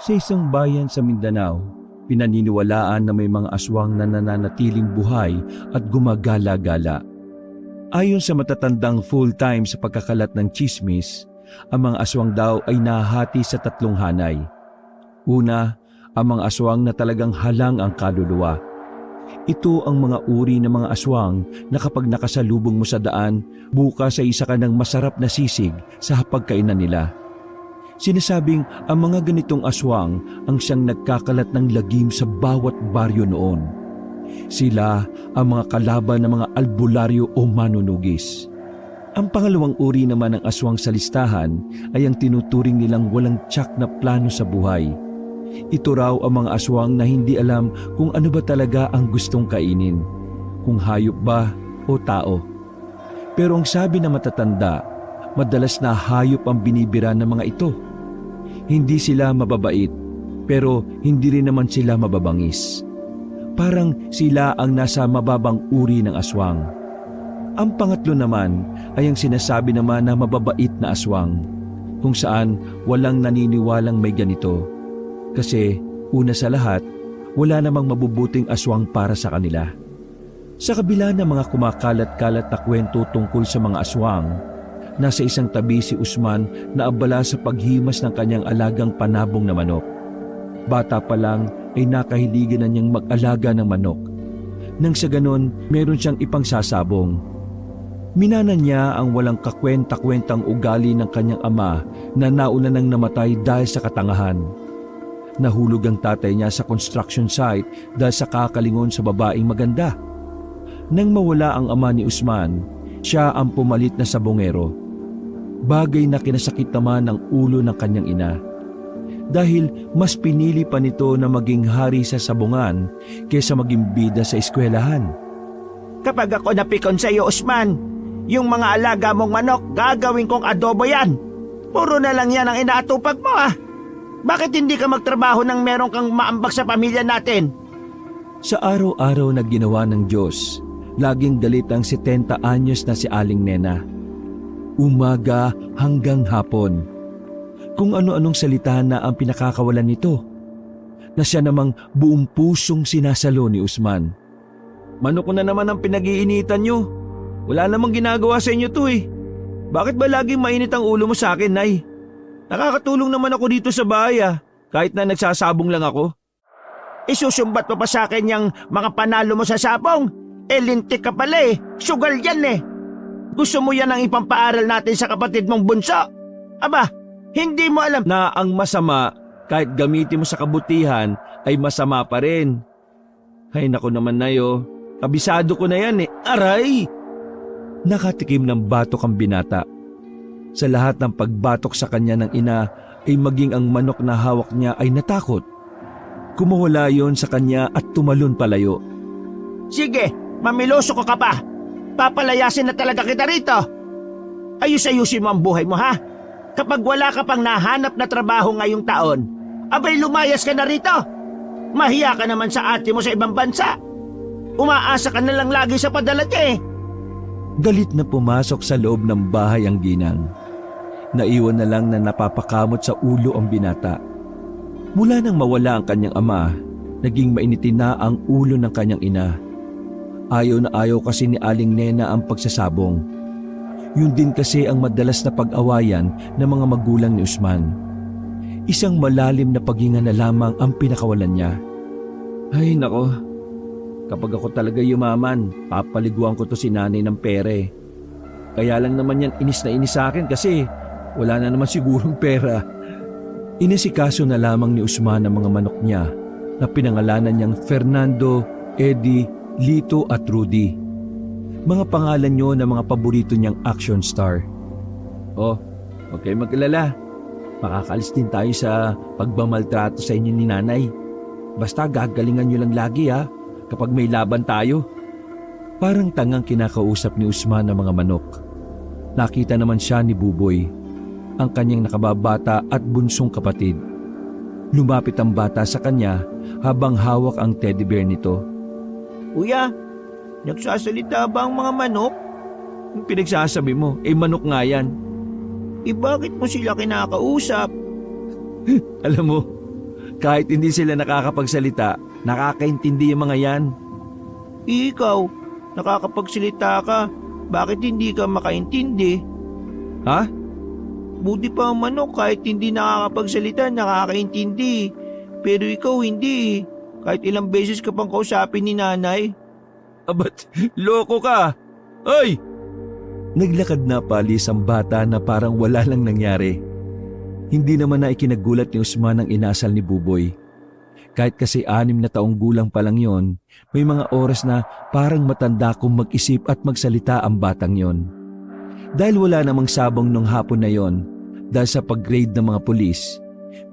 Sa isang bayan sa Mindanao, pinaniniwalaan na may mga aswang na nananatiling buhay at gumagala-gala. Ayon sa matatandang full-time sa pagkakalat ng tsismis, ang mga aswang daw ay nahati sa 3 hanay. Una, ang mga aswang na talagang halang ang kaluluwa. Ito ang mga uri ng mga aswang na kapag nakasalubong mo sa daan, bukas ay isa ka ng masarap na sisig sa hapagkainan nila. Sinasabing ang mga ganitong aswang ang siyang nagkakalat ng lagim sa bawat baryo noon. Sila ang mga kalaban ng mga albularyo o manunugis. Ang pangalawang uri naman ng aswang sa listahan ay ang tinuturing nilang walang tiyak na plano sa buhay. Ito raw ang mga aswang na hindi alam kung ano ba talaga ang gustong kainin, kung hayop ba o tao. Pero ang sabi na matatanda, madalas na hayop ang binibira ng mga ito. Hindi sila mababait, pero hindi rin naman sila mababangis. Parang sila ang nasa mababang uri ng aswang. Ang pangatlo naman ay ang sinasabi naman na mababait na aswang, kung saan walang naniniwalang may ganito. Kasi una sa lahat, wala namang mabubuting aswang para sa kanila. Sa kabila ng mga kumakalat-kalat na kwento tungkol sa mga aswang, nasa isang tabi si Usman na abala sa paghimas ng kanyang alagang panabong na manok. Bata pa lang ay nakahiligan na niyang mag-alaga ng manok. Nang sa ganon, meron siyang ipangsasabong. Minana niya ang walang kakwenta-kwentang ugali ng kanyang ama na nauna nang namatay dahil sa katangahan. Nahulog ang tatay niya sa construction site dahil sa kakalingon sa babaeng maganda. Nang mawala ang ama ni Usman, siya ang pumalit na sabongero. Bagay na kinasakit naman ang ulo ng kanyang ina. Dahil mas pinili pa nito na maging hari sa sabungan kaysa maging bida sa eskwelahan. Kapag ako napikon sa iyo, Usman, yung mga alaga mong manok, gagawin kong adobo yan. Puro na lang yan ang inaatupag mo ah. Bakit hindi ka magtrabaho nang meron kang maambag sa pamilya natin? Sa araw-araw na ginawa ng Diyos, laging galit ang 70 anyos na si Aling Nena. Umaga hanggang hapon. Kung ano-anong salita na ang pinakakawalan nito, na siya namang buong pusong sinasalo ni Usman. Manok ko na naman ang pinag-iinitan nyo. Wala namang ginagawa sa inyo to eh. Bakit ba laging mainit ang ulo mo sa akin, Nay? Nakakatulong naman ako dito sa bahay kahit na nagsasabong lang ako. Isusumbat mo pa sa akin yung mga panalo mo sa sabong? Lintik ka pala eh, sugal yan eh. Gusto mo yan ang ipampaaral natin sa kapatid mong bunso? Aba, hindi mo alam na ang masama, kahit gamitin mo sa kabutihan, ay masama pa rin. Ay naku naman Nayo, kabisado ko na yan eh. Aray! Nakatikim ng batok ang binata. Sa lahat ng pagbatok sa kanya ng ina ay maging ang manok na hawak niya ay natakot. Kumuwala yon sa kanya at tumalon palayo. Sige, mamiloso ko ka pa. Papalayasin na talaga kita rito. Ayus-ayusin mo ang buhay mo ha. Kapag wala ka pang nahanap na trabaho ngayong taon, abay lumayas ka na rito. Mahiya ka naman sa ate mo sa ibang bansa. Umaasa ka na lang lagi sa padala niya eh. Galit na pumasok sa loob ng bahay ang ginang. Naiwan na lang na napapakamot sa ulo ang binata. Mula nang mawala ang kanyang ama, naging mainitin na ang ulo ng kanyang ina. Ayaw na ayaw kasi ni Aling Nena ang pagsasabong. Yun din kasi ang madalas na pag-awayan ng mga magulang ni Usman. Isang malalim na paghinga na lamang ang pinakawalan niya. Ay nako, kapag ako talaga yumaman, papaliguan ko to si nanay ng pere. Kaya lang naman yan inis na inis sa akin kasi wala na naman sigurong pera. Inisikaso na lamang ni Usman ang mga manok niya na pinangalanan niyang Fernando, Eddie, Lito at Rudy. Mga pangalan nyo na mga paborito niyang action star. Oh, huwag kayong mag-alala. Makakalis din tayo sa pagbamaltrato sa inyo ni nanay. Basta gagalingan nyo lang lagi kapag may laban tayo. Parang tangang kinakausap ni Usman ang mga manok. Nakita naman siya ni Buboy, ang kanyang nakababata at bunsong kapatid. Lumapit ang bata sa kanya habang hawak ang teddy bear nito. Kuya, nagsasalita ba ang mga manok? Ang pinagsasabi mo, manok nga yan. Bakit mo sila kinakausap? Alam mo, kahit hindi sila nakakapagsalita, nakakaintindi yung mga yan. Ikaw, nakakapagsalita ka. Bakit hindi ka makaintindi? Ha? Buti pa ang manok kahit hindi nakakapagsalita, nakakaintindi. Pero ikaw hindi. Kahit ilang beses ka pang kausapin ni nanay. Abat, loko ka! Ay! Naglakad na palis ang bata na parang wala lang nangyari. Hindi naman na ikinagulat ni Usman ang inasal ni Buboy. Kahit kasi 6 na taong gulang pa lang yon, may mga oras na parang matanda kung mag-isip at magsalita ang batang yon. Dahil wala namang sabong nung hapon na yon, dahil sa pag-grade ng mga pulis,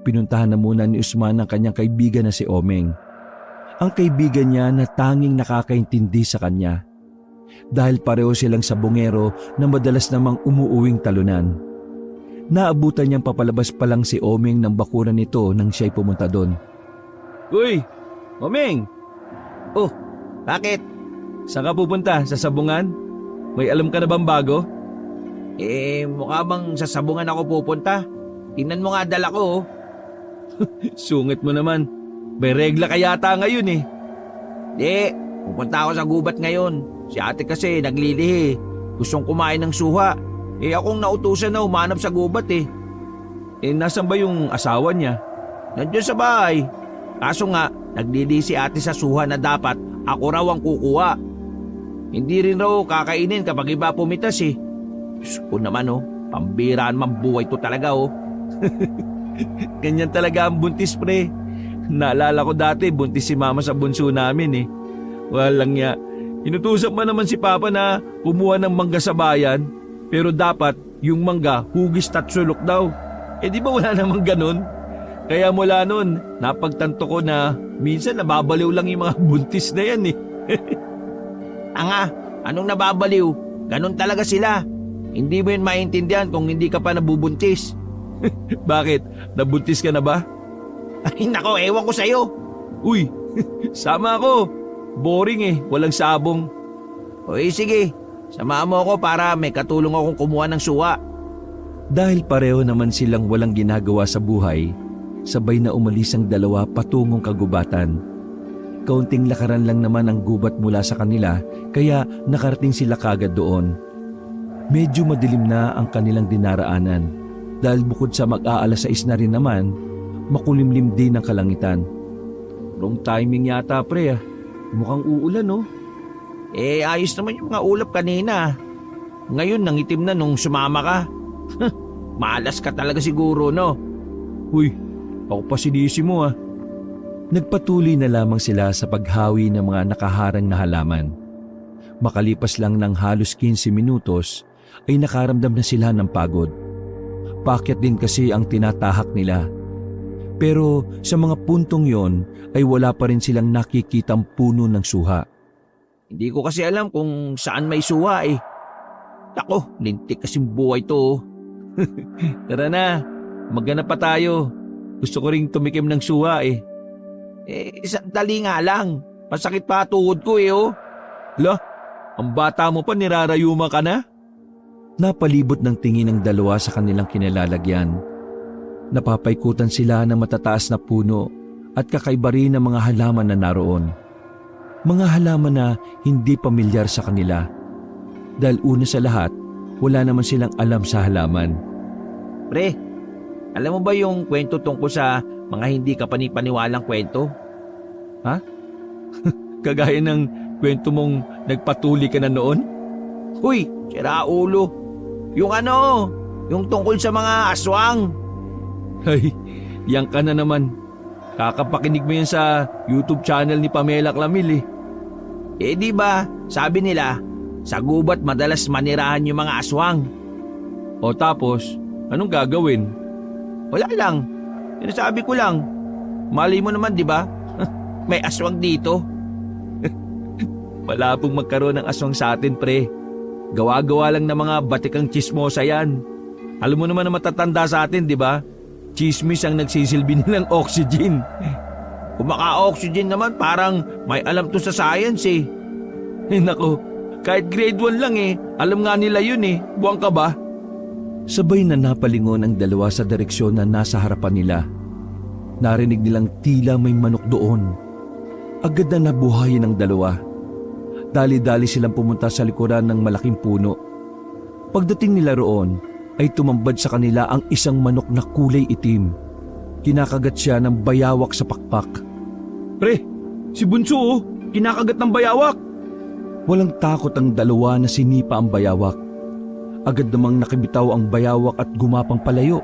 pinuntahan na muna ni Usman ang kanyang kaibigan na si Omeng. Ang kaibigan niya na tanging nakakaintindi sa kanya. Dahil pareho silang sabongero na madalas namang umuuwing talunan. Naabutan niyang papalabas pa lang si Omeng ng bakuran nito nang siya'y pumunta doon. Uy! Omeng! Oh, bakit? Saan ka pupunta? Sa sabungan? May alam ka na bang bago? Mukha bang sa sabungan ako pupunta? Tingnan mo nga dala ko. Sungit mo naman. May regla ka yata ngayon eh. Di, pupunta ako sa gubat ngayon. Si ate kasi naglilihi. Gustong kumain ng suha. Akong nautusan na umanap sa gubat eh. Nasan ba yung asawa niya? Nandiyan sa bahay. Kaso nga, naglilihi si ate sa suha na dapat ako raw ang kukuha. Hindi rin raw kakainin kapag iba pumitas eh. Diyos ko naman pambiraan mambuhay to talaga Ganyan talaga ang buntis pre. Naalala ko dati buntis si mama sa bunso namin eh. Walang ya. Inutusan pa naman si Papa na kumuha ng mangga sa bayan. Pero dapat yung mangga hugis tatsulok daw. Di ba wala namang ganun? Kaya mula nun, napagtanto ko na minsan nababaliw lang yung mga buntis na yan eh. Anong nababaliw? Ganun talaga sila. Hindi mo yun maintindihan kung hindi ka pa nabubuntis. Bakit? Nabuntis ka na ba? Ay nako, ewan ko sa'yo. Uy, sama ako. Boring eh, walang sabong. Sige, samahan mo ako para may katulong akong kumuha ng suwa. Dahil pareho naman silang walang ginagawa sa buhay, sabay na umalis ang dalawa patungong kagubatan. Kaunting lakaran lang naman ang gubat mula sa kanila kaya nakarating sila kagad doon. Medyo madilim na ang kanilang dinaraanan dahil bukod sa mag-aalas 6 na rin naman, makulimlim din ang kalangitan. Wrong timing yata pre ah. Mukhang uulan Ayos naman yung mga ulap kanina. Ngayon nangitim na nung sumama ka. Malas ka talaga siguro Uy, ako pa sinisi mo ah. Nagpatuloy na lamang sila sa paghawi ng mga nakaharang na halaman. Makalipas lang ng halos 15 minutos ay nakaramdam na sila ng pagod. Paakyat din kasi ang tinatahak nila. Pero sa mga puntong yon ay wala pa rin silang nakikitang puno ng suha. Hindi ko kasi alam kung saan may suha eh. Ako, lintik kasing buhay to. Tara na, maghanap pa tayo. Gusto ko ring tumikim ng suha eh. Sandali nga lang. Masakit pa tuhod ko Hala, ang bata mo pa nirarayuma ka na? Napalibot ng tingin ng dalawa sa kanilang kinalalagyan. Napapaikutan sila ng matataas na puno at kakaiba rin ng mga halaman na naroon. Mga halaman na hindi pamilyar sa kanila. Dahil una sa lahat, wala naman silang alam sa halaman. Pre, alam mo ba yung kwento tungkol sa mga hindi ka panipaniwalang kwento? Ha? Kagaya ng kwento mong nagpatuli ka na noon? Huy, sira ulo. Yung tungkol sa mga aswang. Ay, yang ka na naman. Kakapakinig mo yan sa YouTube channel ni Pamela Clamil eh. Di ba, sabi nila, sa gubat madalas manirahan yung mga aswang. O tapos, anong gagawin? Wala lang. Sinasabi ko lang. Mali mo naman, di ba? May aswang dito. Wala pong magkaroon ng aswang sa atin, pre. Gawa-gawa lang ng mga batikang chismosa yan. Alam mo naman na matatanda sa atin, di ba? Chismis ang nagsisilbi nilang oxygen. Kung maka-oxygen naman, parang may alam to sa science eh. Nako, kahit grade 1 lang alam nga nila yun Buwang ka ba? Sabay na napalingon ang dalawa sa direksyon na nasa harapan nila. Narinig nilang tila may manok doon. Agad na nabuhayan ng dalawa. Dali-dali silang pumunta sa likuran ng malaking puno. Pagdating nila roon, ay tumambad sa kanila ang isang manok na kulay itim. Kinakagat siya ng bayawak sa pakpak. Pre, si Bunso oh, kinakagat ng bayawak. Walang takot ang dalawa na sinipa ang bayawak. Agad namang nakibitaw ang bayawak at gumapang palayo.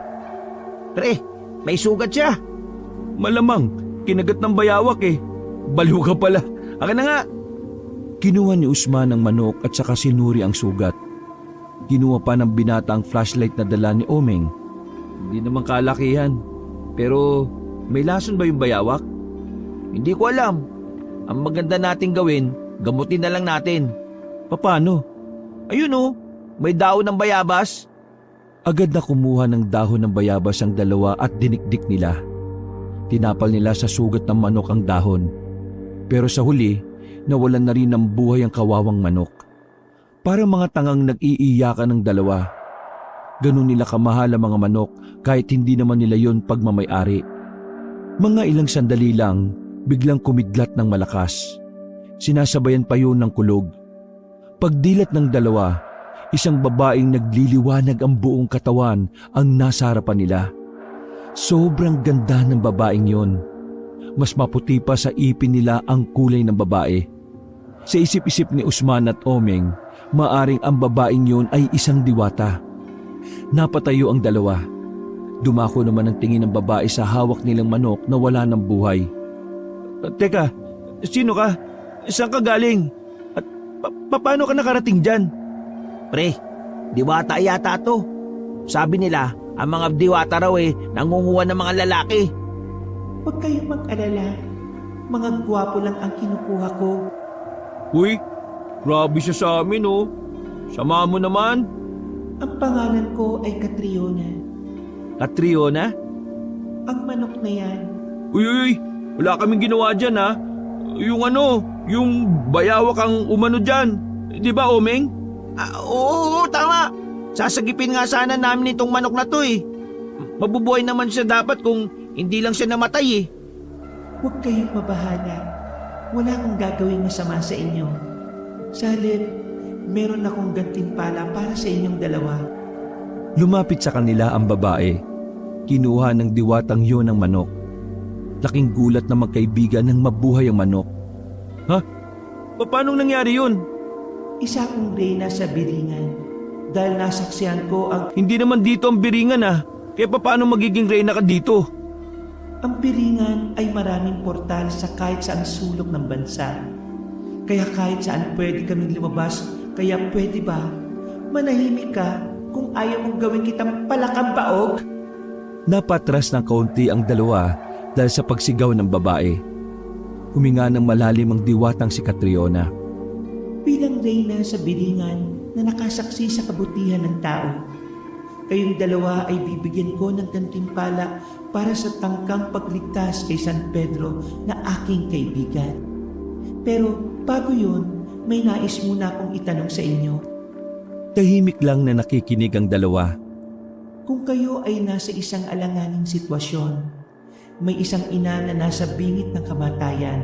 Pre, may sugat siya. Malamang, kinagat ng bayawak eh. Baliw ka pala. Akin na nga. Kinuha ni Usman ang manok at saka sinuri ang sugat. Kinuha pa ng binata ang flashlight na dala ni Omeng. Hindi naman kalakihan. Pero may lason ba yung bayawak? Hindi ko alam. Ang maganda nating gawin, gamutin na lang natin. Paano? Ayun oh, may daon ng bayabas. Agad na kumuha ng dahon ng bayabas ang dalawa at dinikdik nila. Tinapal nila sa sugat ng manok ang dahon. Pero sa huli, nawalan na rin ng buhay ang kawawang manok. Parang mga tangang nag-iiyakan ng dalawa. Ganun nila kamahal ang mga manok kahit hindi naman nila yon pagmamay-ari. Mga ilang sandali lang, biglang kumidlat ng malakas. Sinasabayan pa yun ng kulog. Pagdilat ng dalawa, isang babaeng nagliliwanag ang buong katawan ang nasa harapan nila. Sobrang ganda ng babaeng yon. Mas maputi pa sa ipin nila ang kulay ng babae. Sa isip-isip ni Usman at Omeng, maaring ang babaeng yon ay isang diwata. Napatayo ang dalawa. Dumako naman ang tingin ng babae sa hawak nilang manok na wala ng buhay. Teka, sino ka? Saan ka galing? At paano ka nakarating dyan? Pre, diwata yata to. Sabi nila, ang mga diwata raw nangunguha ng mga lalaki. Huwag kayong mag-alala. Mga gwapo lang ang kinukuha ko. Uy, grabe siya sa amin oh. Sama mo naman. Ang pangalan ko ay Catriona. Catriona? Ang manok na yan. Uy, wala kaming ginawa dyan ha. Yung bayawak ang umano dyan. Di ba, Omeng? Oo, tama. Sasagipin nga sana namin itong manok na to eh. Mabubuhay naman siya dapat kung hindi lang siya namatay eh. Huwag kayong mabahala. Wala akong gagawing masama sa inyo. Sa halip, meron akong gantimpala para sa inyong dalawa. Lumapit sa kanila ang babae. Kinuha ng diwatang yun ang manok. Laking gulat na magkaibigan nang mabuhay ang manok. Ha? Paano nangyari yun? Isa akong reyna sa biringan. Dahil nasaksihan ko ang... Hindi naman dito ang biringan ah. Kaya paano magiging reyna ka dito? Ang biringan ay maraming portal sa kahit saang sulok ng bansa. Kaya kahit saan pwede kaming lumabas, kaya pwede ba? Manahimik ka kung ayaw mong gawin kitang palakang-baog? Napatras ng kaunti ang dalawa dahil sa pagsigaw ng babae. Huminga ng malalim ang diwatang si Catriona. Bilang reyna sa biringan na nakasaksi sa kabutihan ng tao, kayong dalawa ay bibigyan ko ng gantimpala para sa tangkang pagligtas kay San Pedro na aking kaibigan. Pero bago yun, may nais muna akong itanong sa inyo. Tahimik lang na nakikinig ang dalawa. Kung kayo ay nasa isang alanganing sitwasyon, may isang ina na nasa bingit ng kamatayan,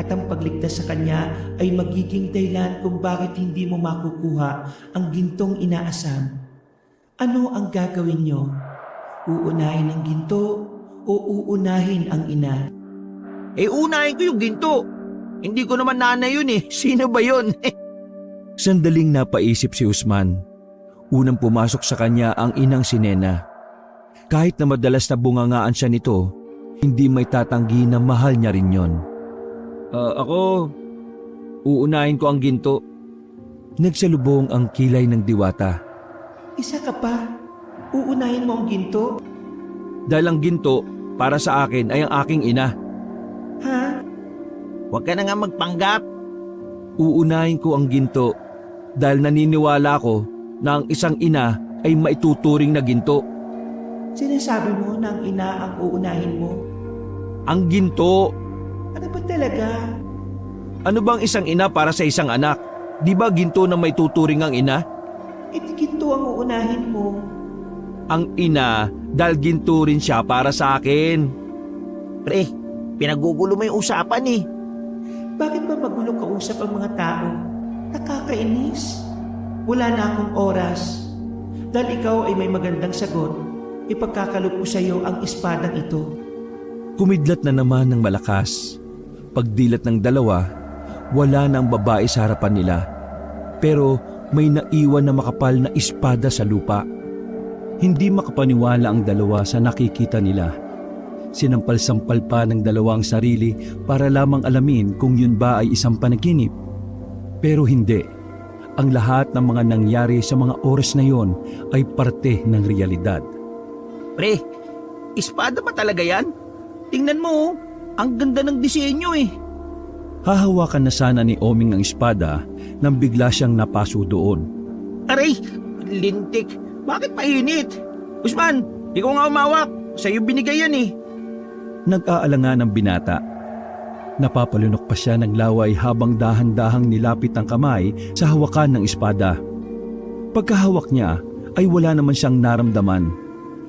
at ang pagligtas sa kanya ay magiging dahilan kung bakit hindi mo makukuha ang gintong inaasam. Ano ang gagawin nyo? Uunahin ang ginto o uunahin ang ina? Unahin ko yung ginto. Hindi ko naman nanay yun eh. Sino ba yun? Sandaling napaisip si Usman. Unang pumasok sa kanya ang inang si Nena. Kahit na madalas na bungangaan siya nito, hindi may tatanggi na mahal niya rin yon. Ako, uunahin ko ang ginto. Nagsalubong ang kilay ng diwata. Isa ka pa? Uunahin mo ang ginto? Dahil ang ginto, para sa akin ay ang aking ina. Ha? Huwag ka na nga magpanggap. Uunahin ko ang ginto dahil naniniwala ko na ang isang ina ay maituturing na ginto. Sinasabi mo na ang ina ang uunahin mo? Ang ginto! Ano ba talaga? Ano bang isang ina para sa isang anak? Di ba ginto na maituturing ang ina? Ginto ang uunahin mo. Ang ina dahil ginto rin siya para sa akin. Pre, pinagugulo mo yung usapan eh. Bakit ba magulong kausap ang mga tao? Nakakainis. Wala na akong oras. Dahil ikaw ay may magandang sagot, ipagkakaloob ko sa iyo ang espadang ito. Kumidlat na naman ng malakas. Pagdilat ng dalawa, wala na ang babae sa harapan nila. Pero may naiwan na makapal na espada sa lupa. Hindi makapaniwala ang dalawa sa nakikita nila. Sinampal-sampal pa ng dalawa ang sarili para lamang alamin kung yun ba ay isang panaginip. Pero hindi. Ang lahat ng mga nangyari sa mga oras na yon ay parte ng realidad. Pre, espada ba talaga yan? Tingnan mo, ang ganda ng disenyo eh. Hahawakan na sana ni Oming ang espada nang bigla siyang napaso doon. Aray, lintik. Bakit mainit? Usman, ikaw nga umawak. Sa'yo binigay yan eh. Nag-aalangan ang binata. Napapalunok pa siya ng laway habang dahan-dahang nilapit ang kamay sa hawakan ng espada. Pagkahawak niya ay wala naman siyang naramdaman.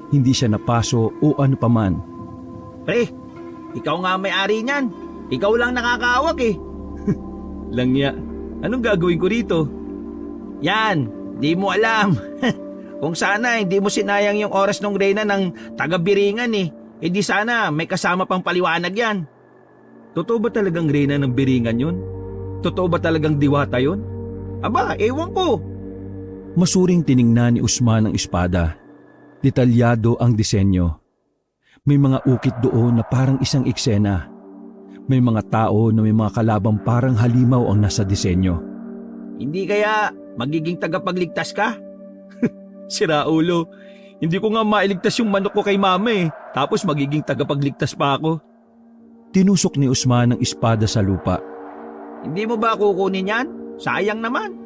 Hindi siya napaso o ano paman. Pre, ikaw nga may-ari niyan. Ikaw lang nakakahawak eh. Langya, anong gagawin ko rito? Yan, di mo alam. Kung sana hindi mo sinayang yung oras ng Reyna ng taga-Biringan eh. Eh di sana may kasama pang paliwanag yan. Totoo ba talagang reyna ng Biringan yun? Totoo ba talagang diwata yun? Aba, ewan ko. Masuring tiningnan ni Usman ang espada. Detalyado ang disenyo. May mga ukit doon na parang isang eksena. May mga tao na may mga kalabang parang halimaw ang nasa disenyo. Hindi kaya magiging tagapagligtas ka? Sira ulo, hindi ko nga mailigtas yung manok ko kay mama eh. Tapos magiging tagapagligtas pa ako. Tinusok ni Usman ang espada sa lupa. Hindi mo ba kukunin yan? Sayang naman.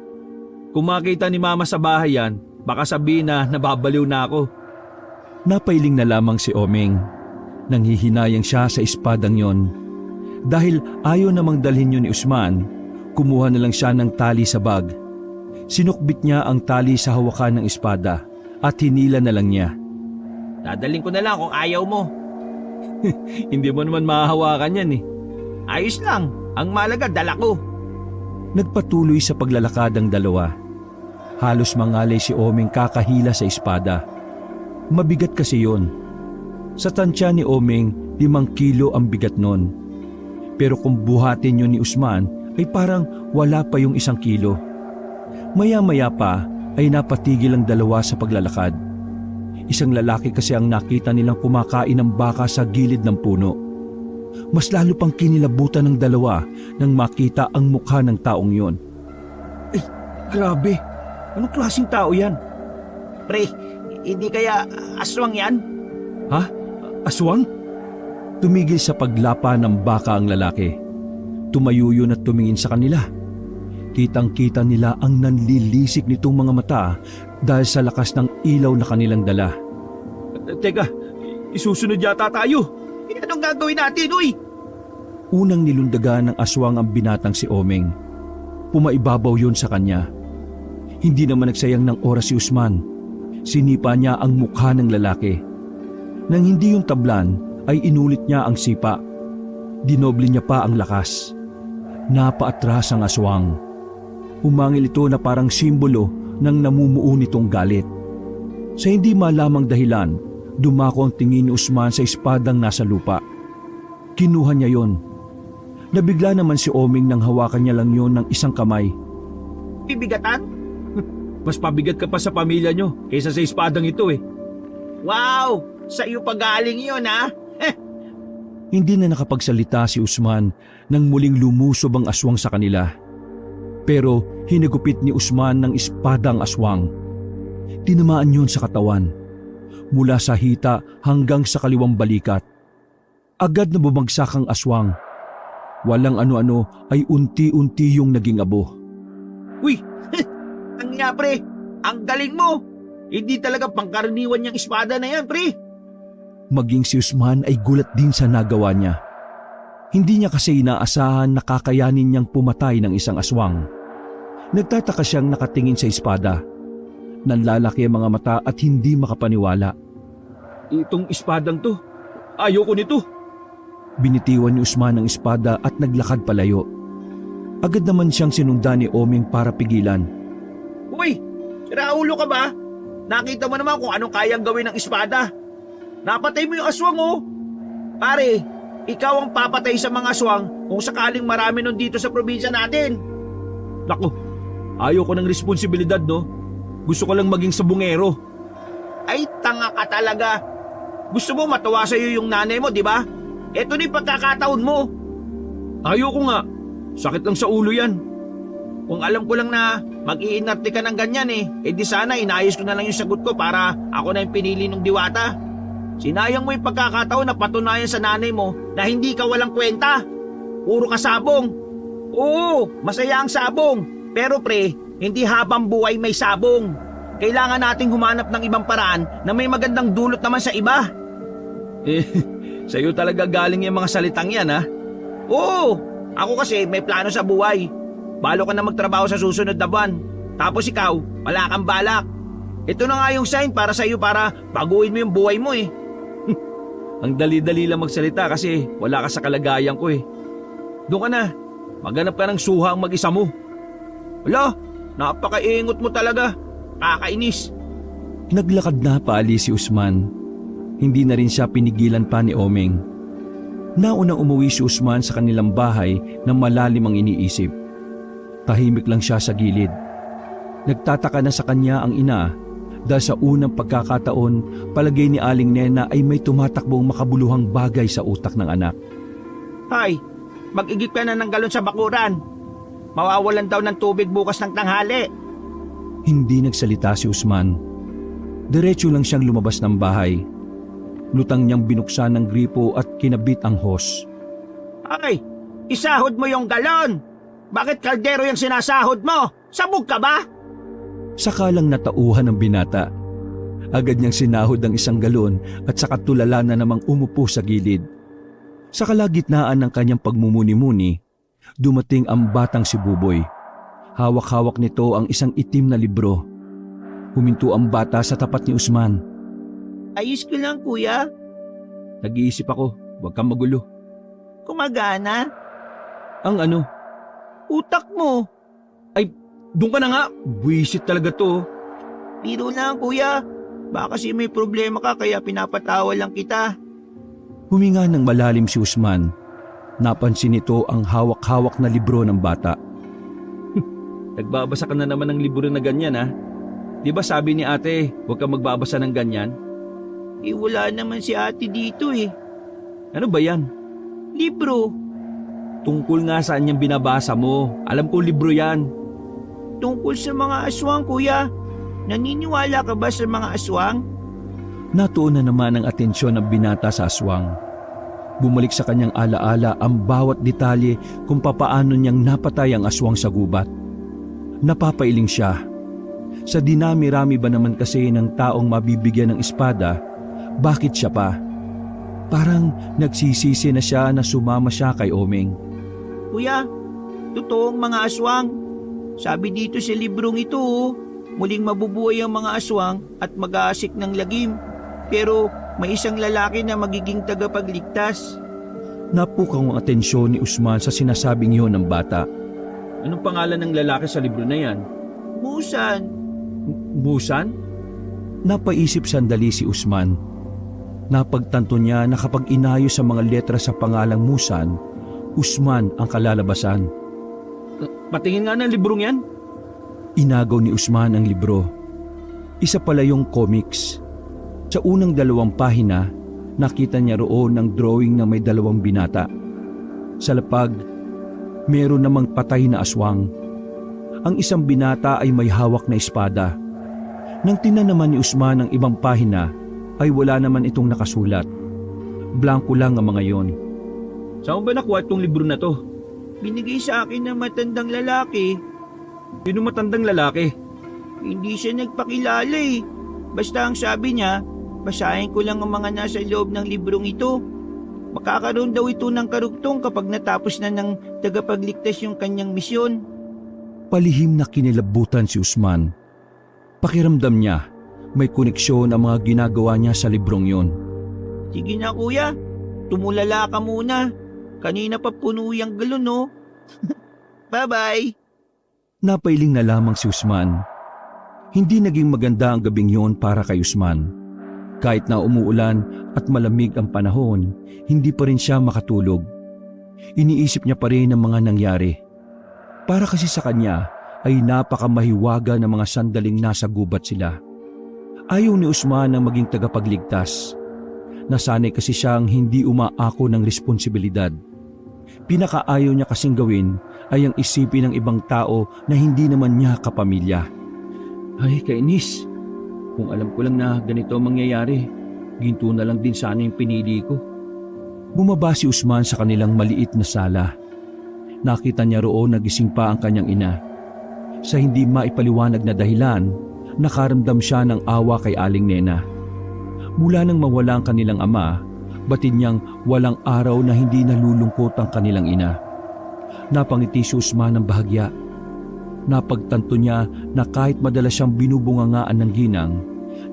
Kung makita ni mama sa bahay yan, baka sabihin na nababaliw na ako. Napailing na lamang si Oming. Nanghihinayang siya sa espadang yon. Dahil ayaw namang dalhin yun ni Usman, kumuha na lang siya ng tali sa bag. Sinukbit niya ang tali sa hawakan ng espada at hinila na lang niya. Dadaling ko na lang kung ayaw mo. Hindi mo naman mahahawakan yan eh. Ayos lang. Ang malaga dala ko. Nagpatuloy sa paglalakad ang dalawa. Halos mangalay si Oming kakahila sa espada. Mabigat kasi yon. Sa tansya ni Oming, 5 kilo ang bigat nun. Pero kung buhatin yun ni Usman, ay parang wala pa yung 1 kilo. Maya-maya pa ay napatigil ang dalawa sa paglalakad. Isang lalaki kasi ang nakita nilang kumakain ng baka sa gilid ng puno. Mas lalo pang kinilabutan ng dalawa nang makita ang mukha ng taong yon. Ay, grabe! Anong klaseng tao yan? Pre, hindi kaya aswang yan? Ha? Aswang? Tumigil sa paglapa ng baka ang lalaki. Tumayo yun at tumingin sa kanila. Kitang-kita nila ang nanlilisik nitong mga mata dahil sa lakas ng ilaw na kanilang dala. Teka, isusunod yata tayo. Anong gagawin natin, uy? Unang nilundagan ng aswang ang binatang si Oming. Pumaibabaw yun sa kanya. Hindi naman nagsayang ng oras si Usman. Sinipa niya ang mukha ng lalaki. Nang hindi yung tablan, ay inulit niya ang sipa. Dinoble niya pa ang lakas. Napaatras ang aswang. Umangil ito na parang simbolo ng namumuo nitong galit. Sa hindi malamang dahilan, dumako ang tingin ni Usman sa espadang nasa lupa. Kinuha niya yon. Nabigla naman si Oming nang hawakan niya lang yon ng isang kamay. Bibigatan? Mas pabigat ka pa sa pamilya niyo kaysa sa espadang ito eh. Wow! Sa'yo pa galing yun, ha? Hindi na nakapagsalita si Usman nang muling lumusob ang aswang sa kanila. Pero hinagupit ni Usman ng espada ang aswang. Tinamaan yon sa katawan. Mula sa hita hanggang sa kaliwang balikat. Agad na bumagsak ang aswang. Walang ano-ano ay unti-unti yung naging abo. Uy! Ang nga, pre! Ang galing mo! Hindi talaga pangkaraniwan niyang espada na yan, pre! Maging si Usman ay gulat din sa nagawa niya. Hindi niya kasi inaasahan na kakayanin niyang pumatay ng isang aswang. Nagtataka siyang nakatingin sa espada. Nanlalaki ang mga mata at hindi makapaniwala. Itong espadang to, ayoko nito. Binitiwan ni Usman ang espada at naglakad palayo. Agad naman siyang sinundan ni Oming para pigilan. Uy, siraulo ka ba? Nakita mo naman kung anong kayang gawin ng espada. Napatay mo yung aswang oh. Pare, ikaw ang papatay sa mga aswang kung sakaling marami nun dito sa probinsya natin. Naku, ayaw ko ng responsibilidad no. Gusto ko lang maging sabungero. Ay, tanga ka talaga. Gusto mo matuwa sa'yo yung nanay mo, di ba? Ito na yung pagkakataon mo. Ayaw ko nga. Sakit lang sa ulo yan. Kung alam ko lang na mag-iinarte ka ng ganyan di sana inayos ko na lang yung sagot ko para ako na yung pinili ng diwata. Sinayang mo yung pagkakataon na patunayan sa nanay mo na hindi ka walang kwenta. Puro ka sabong. Oo, masaya ang sabong. Pero pre, hindi habang buhay may sabong. Kailangan nating humanap ng ibang paraan na may magandang dulot naman sa iba. Sa'yo talaga galing yung mga salitang yan ha? Oo, ako kasi may plano sa buhay. Balo ka na magtrabaho sa susunod na buwan. Tapos ikaw, wala kang balak. Ito na nga yung sign para sa'yo para baguhin mo yung buhay mo Ang dali-dali lang magsalita kasi wala ka sa kalagayan ko Doon ka na, maghanap ka ng suha ang mag-isa mo. Wala, napakaingot mo talaga. Kakainis. Naglakad na paalis si Usman. Hindi na rin siya pinigilan pa ni Omeng. Naunang umuwi si Usman sa kanilang bahay ng malalim ang iniisip. Tahimik lang siya sa gilid. Nagtataka na sa kanya ang ina dahil sa unang pagkakataon, palagay ni Aling Nena ay may tumatakbong makabuluhang bagay sa utak ng anak. Hay, mag-igip ka na ng galon sa bakuran. Mawawalan daw ng tubig bukas ng tanghali. Hindi nagsalita si Usman. Diretso lang siyang lumabas ng bahay. Lutang niyang binuksan ng gripo at kinabit ang hose. Ay, isahod mo yung galon. Bakit kaldero yung sinasahod mo? Sabog ka ba? Sakalang natauhan ng binata. Agad niyang sinahod ang isang galon at saka tulala na namang umupo sa gilid. Sa kalagitnaan ng kanyang pagmumuni-muni, dumating ang batang si Buboy. Hawak-hawak nito ang isang itim na libro. Huminto ang bata sa tapat ni Usman. Ayos ko lang kuya. Nag-iisip ako, huwag kang magulo. Kumagana? Ang ano? Utak mo. Doon ka na nga, buwisit talaga to. Biro lang kuya. Baka kasi may problema ka kaya pinapatawa lang kita. Huminga ng malalim si Usman. Napansin nito ang hawak-hawak na libro ng bata. Nagbabasa ka na naman ng libro na ganyan ha? Di ba sabi ni ate, huwag kang magbabasa ng ganyan? Wala naman si ate dito Ano ba yan? Libro. Tungkol nga saan yung binabasa mo. Alam ko libro yan. Tungkol sa mga aswang kuya. Naniniwala ka ba sa mga aswang? Natuon na naman ang atensyon ng binata sa aswang. Bumalik sa kanyang alaala ang bawat detalye kung papaano niyang napatay ang aswang sa gubat. Napapailing siya. Sa dinami-rami ba naman kasi ng taong mabibigyan ng espada, bakit siya pa? Parang nagsisisi na siya na sumama siya kay Omeng. Kuya, totoong mga aswang. Sabi dito sa librong ito, muling mabubuhay ang mga aswang at mag-aasik ng lagim. Pero may isang lalaki na magiging tagapagligtas. Napukaw ang atensyon ni Usman sa sinasabing yun ng bata. Anong pangalan ng lalaki sa libro na yan? Musan. Busan? Napaisip sandali si Usman. Napagtanto niya na kapag inayos ang mga letra sa pangalang Musan, Usman ang kalalabasan. Patingin nga ng librong yan. Inagaw ni Usman ang libro. Isa pala yung comics. Sa unang 2 pahina, nakita niya roon ang drawing na may 2 binata. Sa lapag, meron namang patay na aswang. Ang isang binata ay may hawak na espada. Nang tingnan naman ni Usman ang ibang pahina, ay wala naman itong nakasulat. Blanko lang ang mga yon. Saan ba nakuha itong libro na to? Binigay sa akin ng matandang lalaki. Sino matandang lalaki? Hindi siya nagpakilala Basta ang sabi niya, basahin ko lang ang mga nasa loob ng librong ito. Makakaroon daw ito ng karugtong kapag natapos na ng tagapagligtas yung kanyang misyon. Palihim na kinilabutan si Usman. Pakiramdam niya, may koneksyon ang mga ginagawa niya sa librong yon. Sige na kuya, tumulala ka muna. Kanina pa puno yung galon, no? Bye-bye. Napailing na lamang si Usman. Hindi naging maganda ang gabing yon para kay Usman. Kahit na umuulan at malamig ang panahon, hindi pa rin siya makatulog. Iniisip niya pa rin ang mga nangyari. Para kasi sa kanya ay napakamahiwaga ng mga sandaling nasa gubat sila. Ayaw ni Usman na maging tagapagligtas. Nasanay kasi siyang hindi umaako ng responsibilidad. Pinakaayaw niya kasing gawin ay ang isipin ng ibang tao na hindi naman niya kapamilya. Ay, kainis. Kung alam ko lang na ganito ang mangyayari, ginto na lang din sana yung pinili ko. Bumaba si Usman sa kanilang maliit na sala. Nakita niya roon na gising pa ang kanyang ina. Sa hindi maipaliwanag na dahilan, nakaramdam siya ng awa kay Aling Nena. Mula nang mawala ang kanilang ama, batid niyang walang araw na hindi nalulungkot ang kanilang ina. Napangiti si Usman ng bahagya. Napagtanto niya na kahit madalas siyang binubungangaan ng ginang,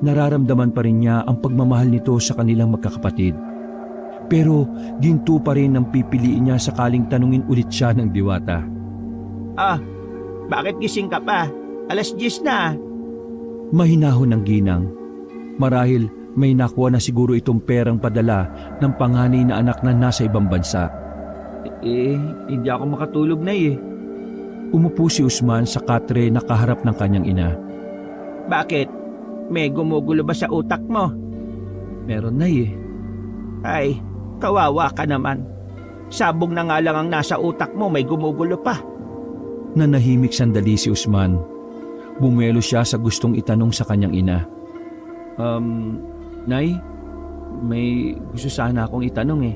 nararamdaman pa rin niya ang pagmamahal nito sa kanilang magkakapatid. Pero ginto pa rin ang pipiliin niya sakaling tanungin ulit siya ng diwata. Bakit gising ka pa? 10:00 na. Mahinahon ng ginang. Marahil may nakuha na siguro itong perang padala ng panganay na anak na nasa ibang bansa. Hindi ako makatulog na Umupo si Usman sa katre na kaharap ng kanyang ina. Bakit? May gumugulo ba sa utak mo? Meron na Ay, kawawa ka naman. Sabog na nga lang ang nasa utak mo, may gumugulo pa. Nanahimik sandali si Usman. Bumelo siya sa gustong itanong sa kanyang ina. Nay, may gusto sana akong itanong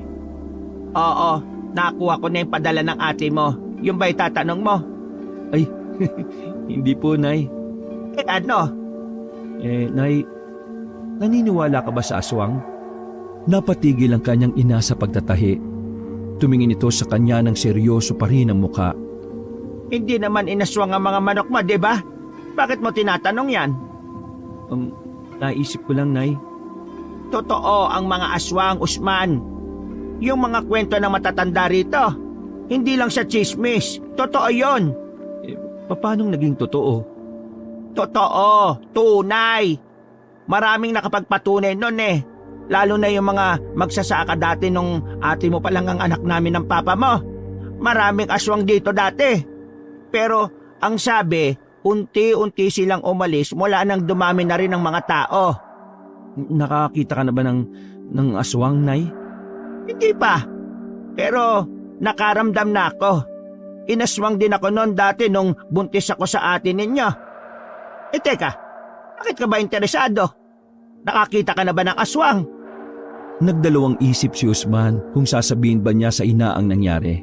Oo, nakuha ko na yung padala ng ate mo. Yung ba'y tatanong mo? Ay, hindi po, Nay. Ano? Nay, naniniwala ka ba sa aswang? Napatigil ang kanyang ina sa pagtatahi. Tumingin ito sa kanya ng seryoso pa rin ang muka. Hindi naman inaswang ang mga manok mo, di ba? Bakit mo tinatanong yan? Naisip ko lang, Nay. Totoo ang mga aswang, Usman. Yung mga kwento ng matatanda rito, hindi lang sa chismis. Totoo yon. Paanong naging totoo? Totoo, tunay. Maraming nakapagpatunay nun Lalo na yung mga magsasaka dati nung ate mo pa lang ang anak namin ng papa mo. Maraming aswang dito dati. Pero ang sabi, unti-unti silang umalis mula nang dumami na rin ang mga tao. Nakakita ka na ba ng aswang, Nay? Hindi pa. Pero nakaramdam na ako. Inaswang din ako noon dati nung buntis ako sa ate ninyo. Teka, bakit ka ba interesado? Nakakita ka na ba ng aswang? Nagdalawang isip si Usman kung sasabihin ba niya sa ina ang nangyari.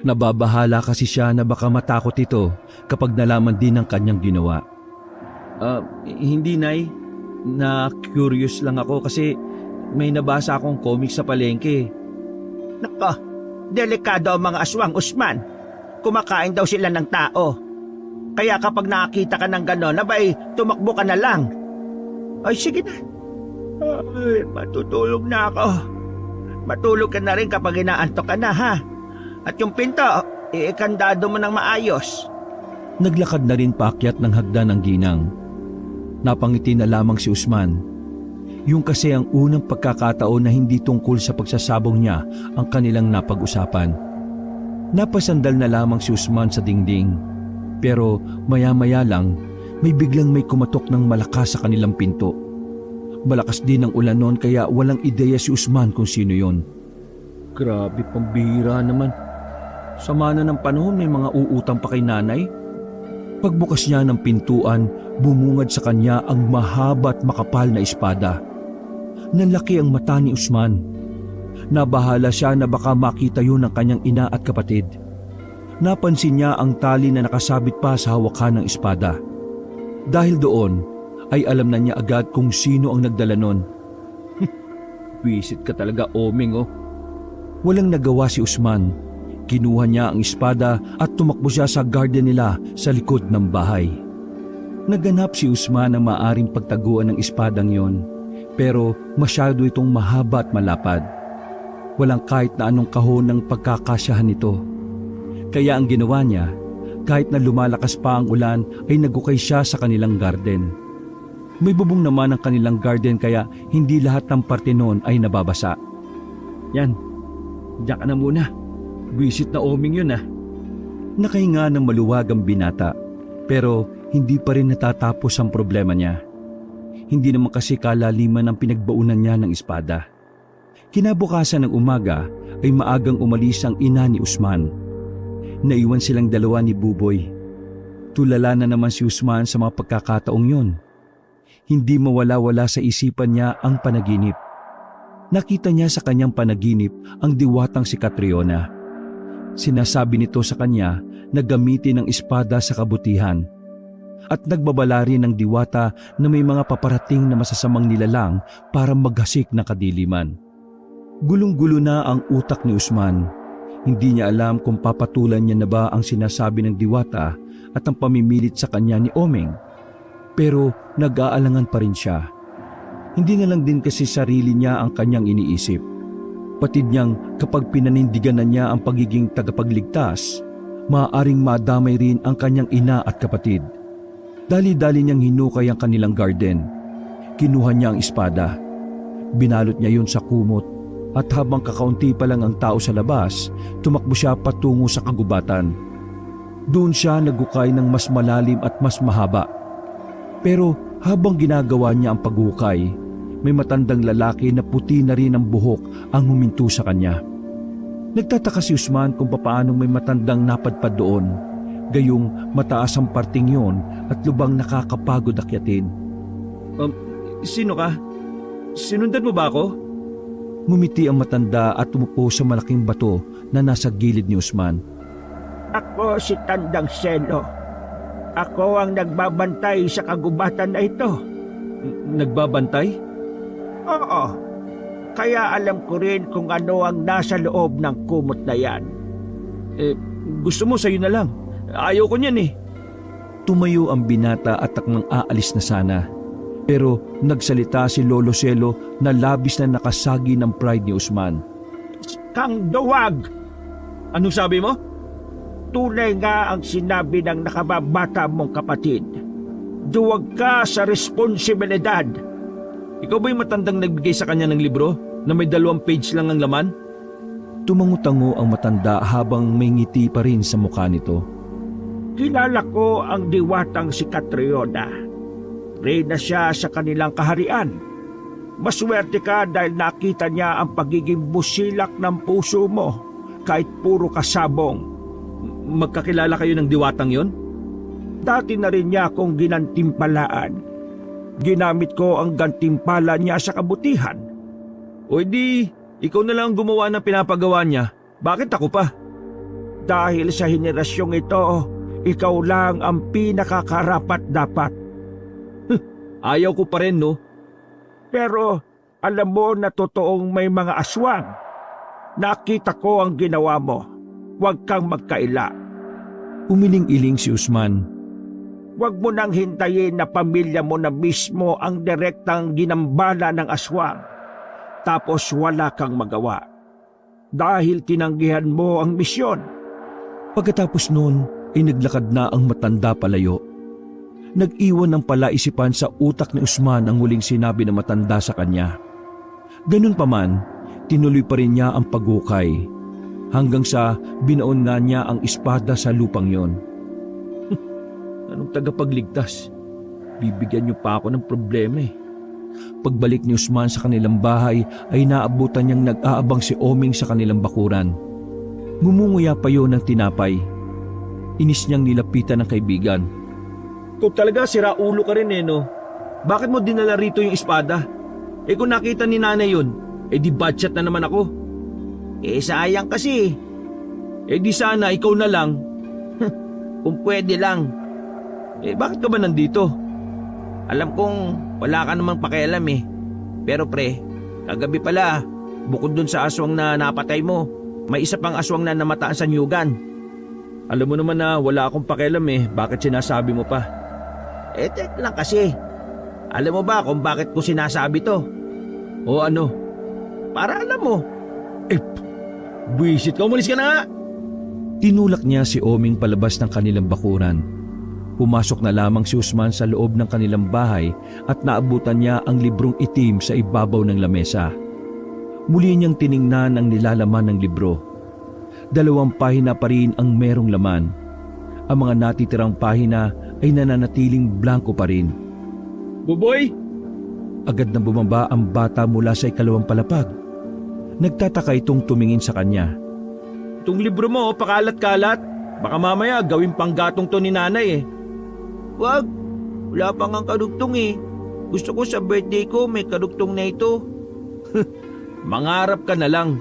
Nababahala kasi siya na baka matakot ito kapag nalaman din ang kanyang ginawa. Hindi, Nay. Na-curious lang ako kasi may nabasa akong comic sa palengke. Nako, delikado ang mga aswang, Usman. Kumakain daw sila ng tao. Kaya kapag nakakita ka ng gano'n, abay, tumakbo ka na lang. Ay, sige na. Ay, matutulog na ako. Matulog ka na rin kapag inaantok ka na, ha? At yung pinto, iikandado mo ng maayos. Naglakad na rin paakyat ng hagdan ng ginang. Napangiti na lamang si Usman. Yung kasi ang unang pagkakataon na hindi tungkol sa pagsasabong niya ang kanilang napag-usapan. Napasandal na lamang si Usman sa dingding. Pero maya-maya lang, may biglang may kumatok ng malakas sa kanilang pinto. Malakas din ang ulan noon kaya walang ideya si Usman kung sino yon. Grabe, pambihira naman. Sama na ng panahon, may mga uutang pa kay nanay. Pagbukas niya ng pintuan, bumungad sa kanya ang mahaba at makapal na espada. Nanlaki ang mata ni Usman. Nabahala siya na baka makita yun ng kanyang ina at kapatid. Napansin niya ang tali na nakasabit pa sa hawakan ng espada. Dahil doon, ay alam na niya agad kung sino ang nagdala nun. Wisit ka talaga, Oming, Walang nagawa si Usman. Kinuha niya ang espada at tumakbo siya sa garden nila sa likod ng bahay. Naganap si Usman na maaring pagtaguan ng espadang yon, pero masyado itong mahaba at malapad. Walang kahit na anong kahon ng pagkakasyahan nito. Kaya ang ginawa niya, kahit na lumalakas pa ang ulan ay nagukay siya sa kanilang garden. May bubong naman ang kanilang garden kaya hindi lahat ng parte noon ay nababasa. Yan, diyan ka na muna. Buisit na oming yun ah. Nakahinga ng maluwag ang binata pero hindi pa rin natatapos ang problema niya. Hindi naman kasi kalaliman ang pinagbaunan niya ng espada. Kinabukasan ng umaga ay maagang umalis ang ina ni Usman. Naiwan silang dalawa ni Buboy. Tulala na naman si Usman sa mga pagkakataong yun. Hindi mawala-wala sa isipan niya ang panaginip. Nakita niya sa kanyang panaginip ang diwatang si Catriona. Sinasabi nito sa kanya na gamitin ang espada sa kabutihan. At nagbabala rin ng diwata na may mga paparating na masasamang nilalang para maghasik ng kadiliman. Gulong-gulo na ang utak ni Usman. Hindi niya alam kung papatulan niya na ba ang sinasabi ng diwata at ang pamimilit sa kanya ni Omeng. Pero nag-aalangan pa rin siya. Hindi na lang din kasi sarili niya ang kanyang iniisip. Patid niyang kapag pinanindigan na niya ang pagiging tagapagligtas, maaaring madamay rin ang kanyang ina at kapatid. Dali-dali niyang hinukay ang kanilang garden. Kinuha niya ang espada. Binalot niya yun sa kumot at habang kakaunti pa lang ang tao sa labas, tumakbo siya patungo sa kagubatan. Doon siya nagukay ng mas malalim at mas mahaba. Pero habang ginagawa niya ang paghukay, may matandang lalaki na puti na rin ang buhok ang huminto sa kanya. Nagtataka si Usman kung papaanong may matandang napadpad doon, gayong mataas ang parting yon at lubang nakakapagod akyatin. Sino ka? Sinundan mo ba ako? Ngumiti ang matanda at umupo sa malaking bato na nasa gilid ni Usman. Ako si Tandang Selo. Ako ang nagbabantay sa kagubatan na ito. Nagbabantay? Oo. Kaya alam ko rin kung ano ang nasa loob ng kumot na yan. Gusto mo sa'yo na lang. Ayaw ko niyan eh. Tumayo ang binata at takmang aalis na sana. Pero nagsalita si Lolo Selo na labis na nakasagi ng pride ni Usman. Kang duwag! Anong sabi mo? Tunay nga ang sinabi ng nakababata mong kapatid. Duwag ka sa responsibilidad. Ikaw ba yung matandang nagbigay sa kanya ng libro na may 2 page lang ang laman? Tumango-tango ang matanda habang may ngiti pa rin sa mukha nito. Kilala ko ang diwatang si Catriona. Reyna siya sa kanilang kaharian. Maswerte ka dahil nakita niya ang pagiging busilak ng puso mo kahit puro kasabong. Magkakilala kayo ng diwatang yon? Dati na rin niya akong ginantimpalaan. Ginamit ko ang gantimpala niya sa kabutihan. O di, ikaw na lang gumawa ng pinapagawa niya. Bakit ako pa? Dahil sa henerasyong ito, ikaw lang ang pinakakarapat dapat. Ayaw ko pa rin, no? Pero alam mo na totoong may mga aswang. Nakita ko ang ginawa mo. Huwag kang magkaila. Umiling-iling si Usman. Huwag mo nang hintayin na pamilya mo na mismo ang direktang ginambala ng aswang. Tapos wala kang magawa. Dahil tinanggihan mo ang misyon. Pagkatapos noon ay naglakad na ang matanda palayo. Nag-iwan ng palaisipan sa utak ni Usman ang huling sinabi ng matanda sa kanya. Ganun pa man, tinuloy pa rin niya ang paghukay. Hanggang sa binaon nga niya ang espada sa lupang yon. Anong tagapagligtas? Bibigyan niyo pa ako ng problema eh. Pagbalik ni Usman sa kanilang bahay ay naabutan niyang nag-aabang si Oming sa kanilang bakuran. Ngumunguya pa yon ng tinapay. Inis niyang nilapitan ng kaibigan. Ikaw talaga sira ulo ka rin eh no? Bakit mo dinala rito yung espada? Eh kung nakita ni nanay yun, eh di budget na naman ako. Sayang kasi. Di sana ikaw na lang. Kung pwede lang. Bakit ka ba nandito? Alam kong wala ka namang pakialam eh. Pero pre, kagabi pala, bukod dun sa aswang na napatay mo, may isa pang aswang na namataan sa nyugan. Alam mo naman na wala akong pakialam eh. Bakit sinasabi mo pa? Tek lang kasi. Alam mo ba kung bakit ko sinasabi to? O ano? Para alam mo. Buisit ka, umalis ka na nga! Tinulak niya si Oming palabas ng kanilang bakuran. Pumasok na lamang si Usman sa loob ng kanilang bahay at naabutan niya ang librong itim sa ibabaw ng lamesa. Muli niyang tiningnan ang nilalaman ng libro. 2 pahina pa rin ang merong laman. Ang mga natitirang pahina ay nananatiling blanko pa rin. Buboy! Agad na bumaba ang bata mula sa 2 palapag. Nagtataka itong tumingin sa kanya. Itong libro mo, pakalat-kalat. Baka mamaya gawin panggatong to ni nanay eh. Wag, wala pa nga kadugtong eh. Gusto ko sa birthday ko may kadugtong na ito. Mangarap ka na lang.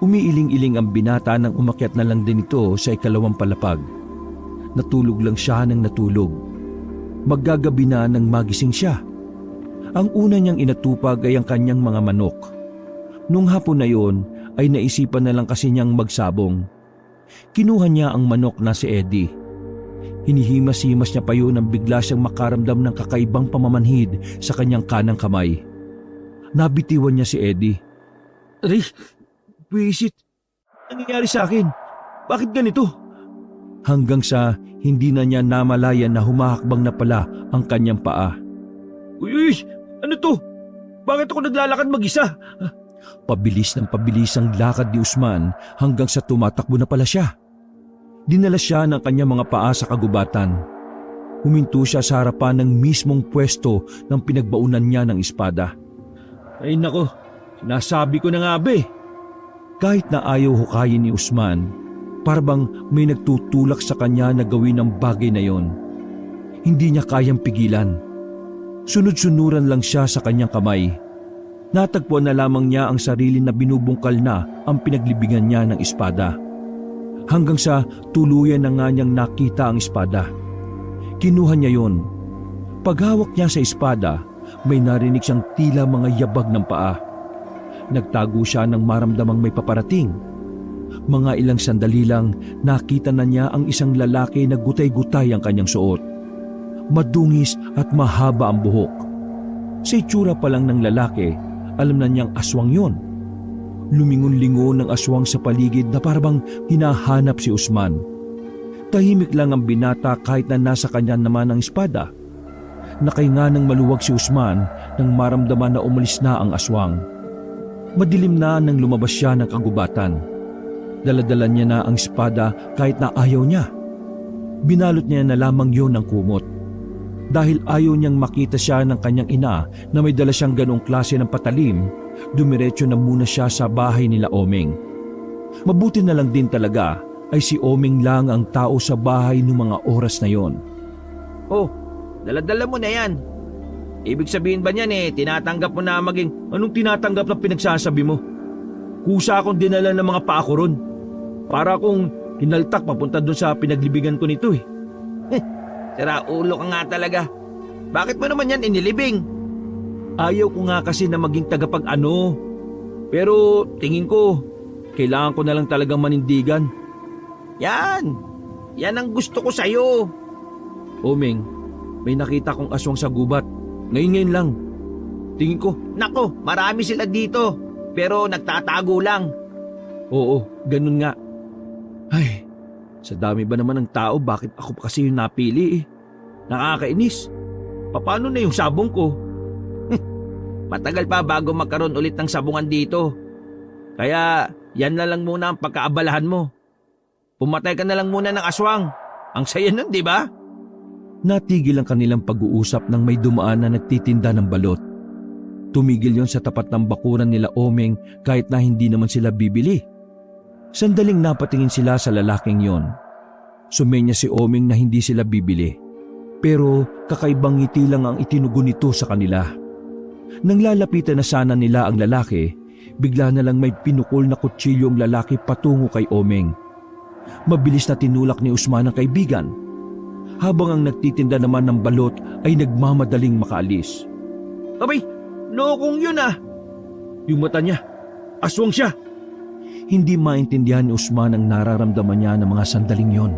Umiiling-iling ang binata nang umakyat na lang din ito sa 2 palapag. Natulog lang siya ng natulog. Maggagabi na nang magising siya. Ang una niyang inatupag ay ang kanyang mga manok. Nung hapon na yon ay naisipan na lang kasi niyang magsabong. Kinuha niya ang manok na si Eddie. Hinihimas-himas niya pa yun nang bigla siyang makaramdam ng kakaibang pamamanhid sa kanyang kanang kamay. Nabitiwan niya si Eddie. Aray, buisit. Nangyayari sa akin? Bakit ganito? Hanggang sa hindi na niya namalayan na humahakbang na pala ang kanyang paa. Uy, ano to? Bakit ako naglalakad mag-isa? Pabilis ng pabilis ang lakad ni Usman hanggang sa tumatakbo na pala siya. Dinala siya ng kanyang mga paa sa kagubatan. Huminto siya sa harapan ng mismong pwesto ng pinagbaunan niya ng espada. Ay nako, sinasabi ko na nga be. Kahit na ayaw hukayin ni Usman, parang may nagtutulak sa kanya na gawin ang bagay na yon. Hindi niya kayang pigilan. Sunod-sunuran lang siya sa kanyang kamay. Natagpuan na lamang niya ang sarili na binubungkal na ang pinaglibingan niya ng espada. Hanggang sa tuluyan na nga niyang nakita ang espada. Kinuha niya yon. Paghawak niya sa espada, may narinig siyang tila mga yabag ng paa. Nagtago siya nang maramdamang may paparating. Mga ilang sandali lang nakita na niya ang isang lalaki na gutay-gutay ang kanyang suot. Madungis at mahaba ang buhok. Sa itsura pa lang ng lalaki, alam na niyang aswang yon. Lumingon-lingon ng aswang sa paligid na parang hinahanap si Usman. Tahimik lang ang binata kahit na nasa kanya naman ang espada. Nakahinga ng maluwag si Usman nang maramdaman na umalis na ang aswang. Madilim na nang lumabas siya ng kagubatan. Daladala niya na ang espada kahit na ayaw niya. Binalot niya na lamang yon ng kumot. Dahil ayaw niyang makita siya ng kanyang ina na may dala siyang ganong klase ng patalim, dumiretso na muna siya sa bahay nila Omeng. Mabuti na lang din talaga ay si Omeng lang ang tao sa bahay ng mga oras na yon. Oh, daladala mo na yan. Ibig sabihin ba niyan tinatanggap mo na maging... Anong tinatanggap na pinagsasabi mo? Kusa akong dinala ng mga paa ko ron. Para akong hinaltak papunta doon sa pinaglibigan ko nito eh. Sira ulo ka nga talaga. Bakit mo naman yan inilibing? Ayaw ko nga kasi na maging tagapag-ano. Pero tingin ko, kailangan ko na lang talagang manindigan. Yan! Yan ang gusto ko sa'yo. Omeng, may nakita kong aswang sa gubat. Ngayon lang. Tingin ko, nako, marami sila dito. Pero nagtatago lang. Oo, ganun nga. Ay, sa dami ba naman ng tao, bakit ako pa kasi yung napili eh? Nakakainis. Paano na yung sabong ko? Matagal pa bago magkaroon ulit ng sabungan dito. Kaya yan na lang muna ang pagkaabalahan mo. Pumatay ka na lang muna ng aswang. Ang saya nun, di ba? Natigil ang kanilang pag-uusap nang may dumaan na nagtitinda ng balot. Tumigil yon sa tapat ng bakuran nila Omeng kahit na hindi naman sila bibili. Sandaling napatingin sila sa lalaking yon. Sumenya si Omeng na hindi sila bibili. Pero kakaibang ngiti lang ang itinugon nito sa kanila. Nang lalapitan na sana nila ang lalaki, bigla na lang may pinukol na kutsilyo ang lalaki patungo kay Omeng. Mabilis na tinulak ni Usman ang kaibigan. Habang ang nagtitinda naman ng balot ay nagmamadaling makaalis. Abay, lokong yun ah. Yung mata niya, aswang siya. Hindi maintindihan ni Usman ang nararamdaman niya ng mga sandaling yon.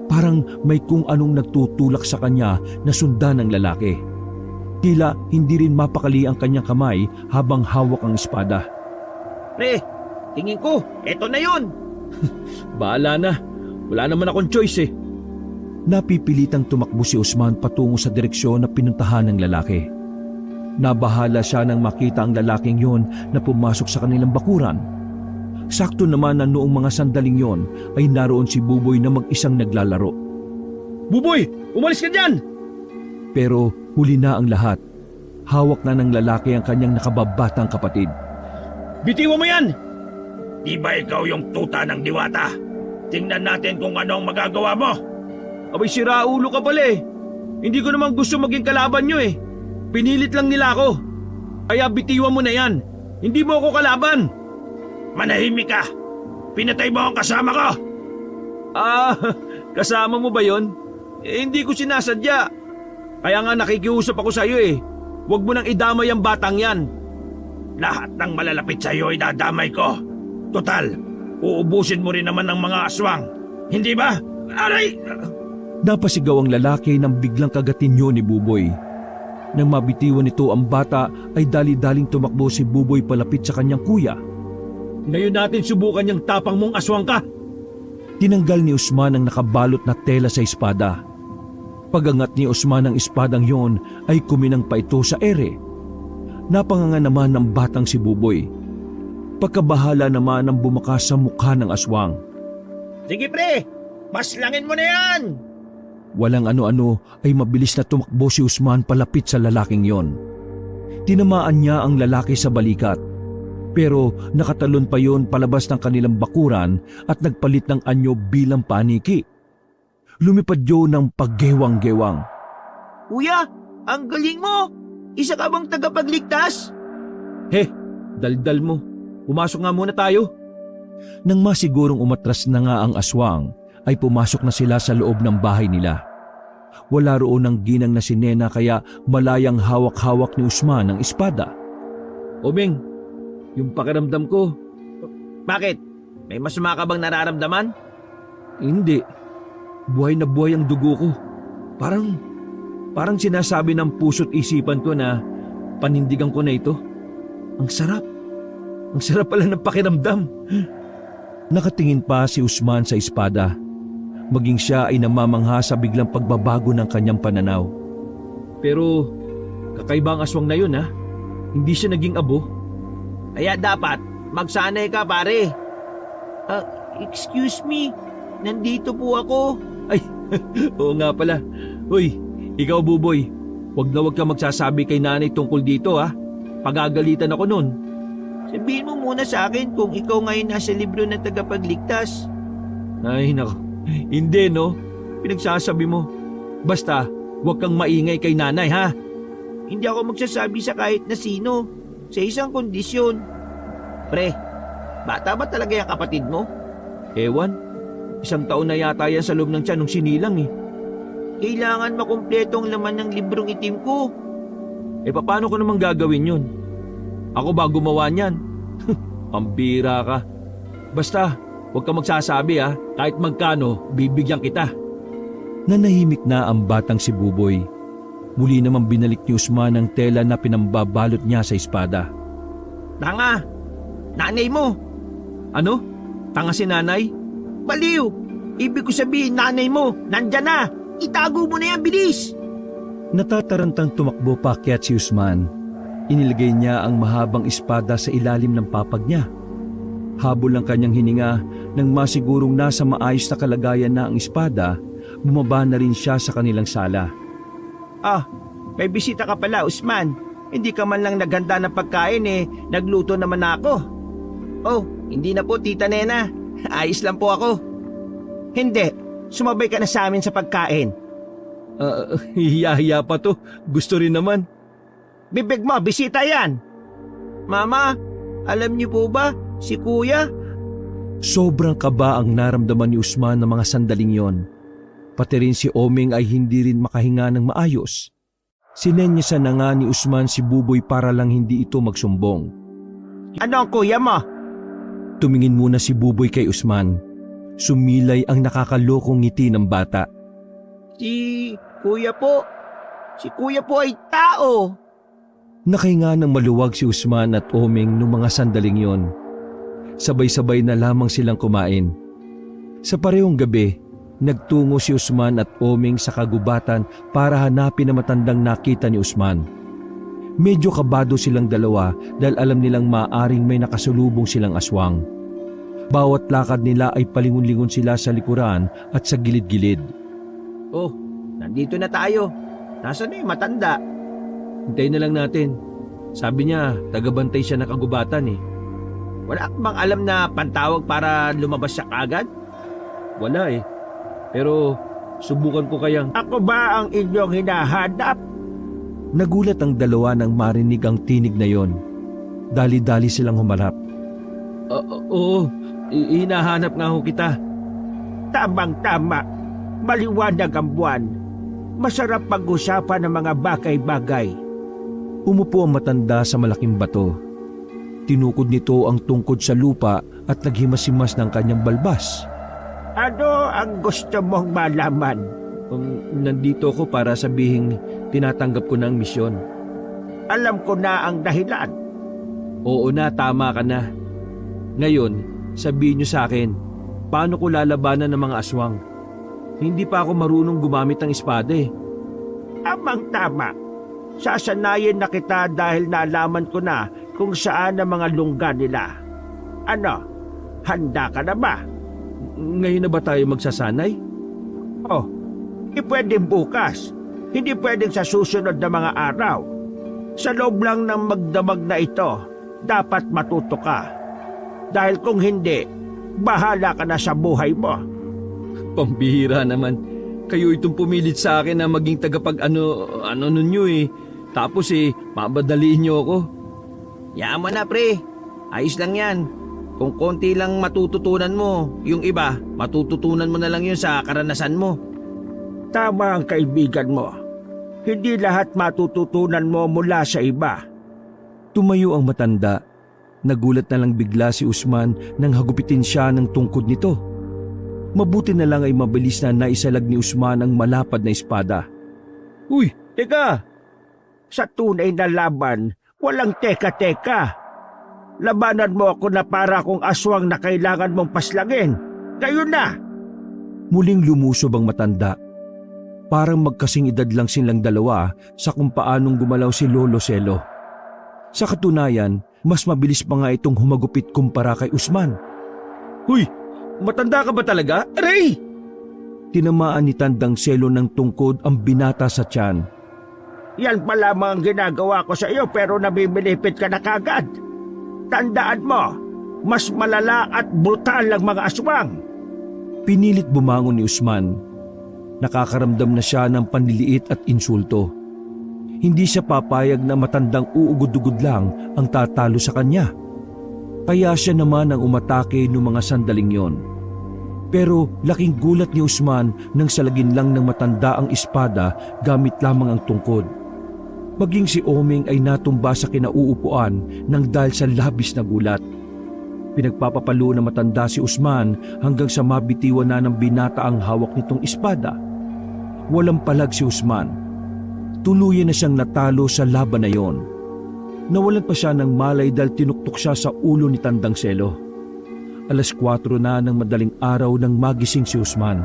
Parang may kung anong nagtutulak sa kanya na sundan ng lalaki. Tila hindi rin mapakali ang kanyang kamay habang hawak ang espada. Pre, Tingin ko, eto na yun. Bahala na. Wala naman akong choice eh. Napipilitang tumakbo si Usman patungo sa direksyon na pinuntahan ng lalaki. Nabahala siya nang makita ang lalaking yon na pumasok sa kanilang bakuran. Sakto naman na noong mga sandaling yon ay naroon si Buboy na mag-isang naglalaro. Buboy! Umalis ka dyan! Pero huli na ang lahat. Hawak na ng lalaki ang kanyang nakababatang kapatid. Bitiwan mo yan! Di ba ikaw yung tuta ng diwata? Tingnan natin kung ano ang magagawa mo. Abay, siraulo ka pala eh. Hindi ko naman gusto maging kalaban nyo eh. Pinilit lang nila ako. Kaya bitiwan mo na yan. Hindi mo ako kalaban. Manahimik ka. Pinatay mo ang kasama ko. Ah, kasama mo ba yon? Hindi ko sinasadya. Kaya nga nakikiusap ako sa'yo eh. Huwag mo nang idamay ang batang yan. Lahat ng malalapit sa'yo ay dadamay ko. Total, uubusin mo rin naman ng mga aswang. Hindi ba? Aray! Napasigaw ang lalaki nang biglang kagatinyo ni Buboy. Nang mabitiwan nito ang bata ay dali-daling tumakbo si Buboy palapit sa kanyang kuya. Ngayon natin subukan yung tapang mong aswang ka. Tinanggal ni Usman ang nakabalot na tela sa espada. Pagangat ni Usman ang espadang yon ay kuminang pa ito sa ere. Napanganga naman ng batang si Buboy. Pagkabahala naman ang bumakas sa mukha ng aswang. Sige pre, maslangin mo na yan! Walang ano-ano ay mabilis na tumakbo si Usman palapit sa lalaking yon. Tinamaan niya ang lalaki sa balikat. Pero nakatalon pa yon palabas ng kanilang bakuran at nagpalit ng anyo bilang paniki. Lumipad yun ng paggewang-gewang. Kuya, ang galing mo! Isa ka bang tagapagligtas? He, daldal mo. Pumasok nga muna tayo. Nang masigurong umatras na nga ang aswang, ay pumasok na sila sa loob ng bahay nila. Wala roon ang ginang na si Nena kaya malayang hawak-hawak ni Usman ang espada. Omeng, yung pakiramdam ko. Bakit? May masama ka bang nararamdaman? Hindi. Buhay na buhay ang dugo ko. Parang sinasabi ng puso't isipan ko na panindigan ko na ito. Ang sarap. Ang sarap pala ng pakiramdam. Nakatingin pa si Usman sa espada. Maging siya ay namamangha sa biglang pagbabago ng kanyang pananaw. Pero kakaiba ang aswang na yun ha. Hindi siya naging abo. Kaya dapat magsanay ka pare. Excuse me, nandito po ako. Ay, oo nga pala. Uy, ikaw Buboy, wag ka magsasabi kay nanay tungkol dito ha. Pagagalitan ako nun. Sabihin mo muna sa akin kung ikaw ngayon nasa libro ng tagapagligtas. Ay nako, hindi no. Pinagsasabi mo. Basta, wag kang maingay kay nanay ha. Hindi ako magsasabi sa kahit na sino. Sa isang kondisyon. Pre, bata ba talaga yung kapatid mo? Ewan, 1 taon na yata yan sa loob ng tiyan nung sinilang eh. Kailangan makumpleto ang laman ng librong itim ko. Paano ko naman gagawin yun? Ako ba gumawa niyan? Pambira ka. Basta, huwag ka magsasabi ha. Kahit magkano, bibigyan kita. Nanahimik na ang batang si Buboy. Muli namang binalik ni Usman ang tela na pinambabalot niya sa espada. Tanga! Nanay mo! Ano? Tanga si nanay? Baliw! Ibig ko sabihin nanay mo, nandyan na! Itago mo na yan, bilis! Natatarantang tumakbo paakyat si Usman. Inilagay niya ang mahabang espada sa ilalim ng papag niya. Habol ang kanyang hininga nang masigurong nasa maayos na kalagayan na ang espada, bumaba na rin siya sa kanilang sala. May bisita ka pala, Usman. Hindi ka man lang naghanda ng pagkain eh, nagluto naman ako. Oh, hindi na po, Tita Nena. Ayos lang po ako. Hindi, sumabay ka na sa amin sa pagkain. Hiya-hiya pa to. Gusto rin naman. Bibig mo, bisita yan. Mama, alam niyo po ba, si Kuya? Sobrang kaba ang naramdaman ni Usman ng mga sandaling yon. Pati rin si Omeng ay hindi rin makahinga ng maayos. Sinenyasan na nga ni Usman si Buboy para lang hindi ito magsumbong. Ano ang kuya mo? Tumingin muna si Buboy kay Usman. Sumilay ang nakakalokong ngiti ng bata. Si Kuya po ay tao. Nakahinga ng maluwag si Usman at Omeng noong mga sandaling yon. sabay-sabay na lamang silang kumain. Sa parehong gabi, nagtungo si Usman at Oming sa kagubatan para hanapin ang matandang nakita ni Usman. Medyo kabado silang dalawa dahil alam nilang maaring may nakasalubong silang aswang. Bawat lakad nila ay palingon-lingon sila sa likuran at sa gilid-gilid. Oh, nandito na tayo. Nasaan na yung matanda? Hintayin na lang natin. Sabi niya, tagabantay siya ng kagubatan eh. Wala ka bang alam na pantawag para lumabas siya kagad? Wala eh. Pero subukan ko kayang... Ako ba ang inyong hinahanap? Nagulat ang dalawa nang marinig ang tinig na yon. Dali-dali silang humarap. Oo, hinahanap nga ho kita. Tamang-tama. Maliwanag ang buwan. Masarap pag-usapan ng mga bagay-bagay. Umupo ang matanda sa malaking bato. Tinukod nito ang tungkod sa lupa at naghimasimas ng kanyang balbas. Ano ang gusto mong malaman? Nandito ko para sabihing tinatanggap ko na ang misyon. Alam ko na ang dahilan. Oo na, tama ka na. Ngayon, sabihin niyo sa akin, paano ko lalabanan ng mga aswang? Hindi pa ako marunong gumamit ng espada eh. Tamang-tama. Sasanayin na kita dahil nalaman ko na kung saan ang mga lungga nila. Ano? Handa ka na ba? Ngayon na ba tayo magsasanay? Oh, pwedeng bukas. Hindi pwedeng sa susunod na mga araw. Sa loob lang ng magdamag na ito, dapat matuto ka. Dahil kung hindi, bahala ka na sa buhay mo. Pambihira naman. Kayo itong pumilit sa akin na maging tagapag-ano ninyo eh. Tapos mabadaliin niyo ako. Yaman na pre, ayos lang yan. Kung konti lang matututunan mo, yung iba, matututunan mo na lang yun sa karanasan mo. Tama ang kaibigan mo. Hindi lahat matututunan mo mula sa iba. Tumayo ang matanda. Nagulat na lang bigla si Usman nang hagupitin siya ng tungkod nito. Mabuti na lang ay mabilis na naisalag ni Usman ang malapad na espada. Uy, teka! Sa tunay na laban, walang teka-teka. Labanan mo ako na para kung aswang na kailangan mong paslagin. Kayo na! Muling lumusob ang matanda. Parang magkasing edad lang silang dalawa sa kung paanong gumalaw si Lolo Selo. Sa katunayan, mas mabilis pa nga itong humagupit kumpara kay Usman. Huy! Matanda ka ba talaga? Aray! Tinamaan ni Tandang Selo ng tungkod ang binata sa tiyan. Yan pa lamang ang ginagawa ko sa iyo pero nabibilipit ka na kagad. Tandaan mo, mas malala at brutal ang mga aswang. Pinilit bumangon ni Usman. Nakakaramdam na siya ng panliliit at insulto. Hindi siya papayag na matandang uugod-ugod lang ang tatalo sa kanya. Kaya siya naman ang umatake noong mga sandaling yon. Pero laking gulat ni Usman nang salagin lang ng matanda ang espada gamit lamang ang tungkod. Maging si Oming ay natumba sa kinauupuan nang dahil sa labis na gulat. Pinagpapapalo na matanda si Usman hanggang sa mabitiwan na ng binata ang hawak nitong espada. Walang palag si Usman. Tuluyan na siyang natalo sa laban na yon. Nawalan pa siya ng malay dahil tinuktok siya sa ulo ni Tandang Selo. 4:00 na ng madaling araw nang magising si Usman.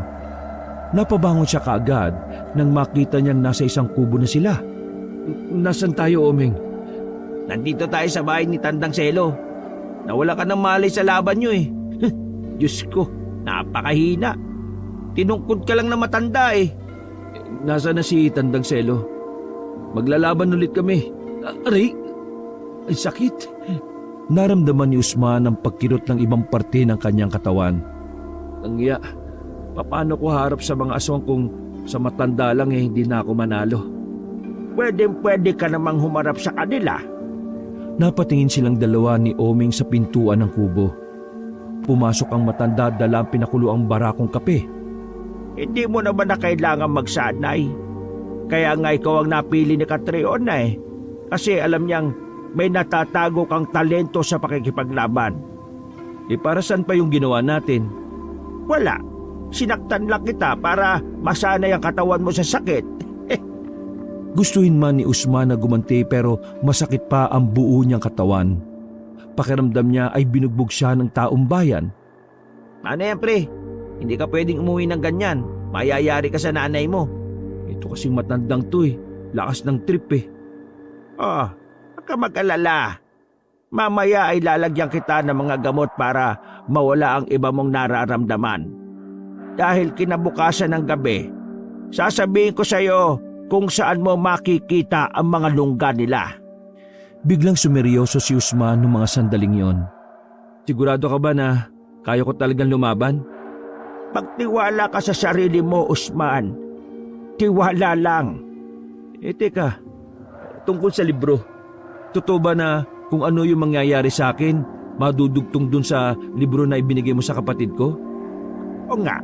Napabangon siya kaagad nang makita niyang nasa isang kubo na sila. Nasaan tayo, Omeng? Nandito tayo sa bahay ni Tandang Selo. Nawala ka ng malay sa laban niyo eh. Diyos ko, napakahina. Tinungkod ka lang na matanda eh. Nasaan na si Tandang Selo? Maglalaban ulit kami. Aray! Ay sakit. Naramdaman ni Usman ang pagkirot ng ibang parte ng kanyang katawan. Angya, paano ko harap sa mga aswang kung sa matanda lang hindi na ako manalo? Pwede ka namang humarap sa kanila. Napatingin silang dalawa ni Oming sa pintuan ng kubo. Pumasok ang matanda at dala ang pinakuluang barakong kape. Hindi mo naman na kailangan magsanay. Kaya nga ikaw ang napili ni Catriona eh. Kasi alam niyang may natatago kang talento sa pakikipaglaban. Para saan pa yung ginawa natin? Wala. Sinaktan lang kita para masanay ang katawan mo sa sakit. Gustuhin man ni Usman na gumanti pero masakit pa ang buo niyang katawan. Pakiramdam niya ay binugbog siya ng taong bayan. Ano yan, pre? Hindi ka pwedeng umuwi ng ganyan. Mayayari ka sa nanay mo. Ito kasing matandang to eh. Lakas ng trip eh. Oh, huwag ka mag-alala. Mamaya ay lalagyan kita ng mga gamot para mawala ang iba mong nararamdaman. Dahil kinabukasan ng gabi, sasabihin ko sa iyo kung saan mo makikita ang mga lungga nila. Biglang sumeryoso si Usman noong mga sandaling yon. Sigurado ka ba na kaya ko talagang lumaban? Pagtiwala ka sa sarili mo, Usman. Tiwala lang. Teka, tungkol sa libro. Totoo ba na kung ano yung mangyayari sa akin, madudugtong dun sa libro na ibinigay mo sa kapatid ko? O nga,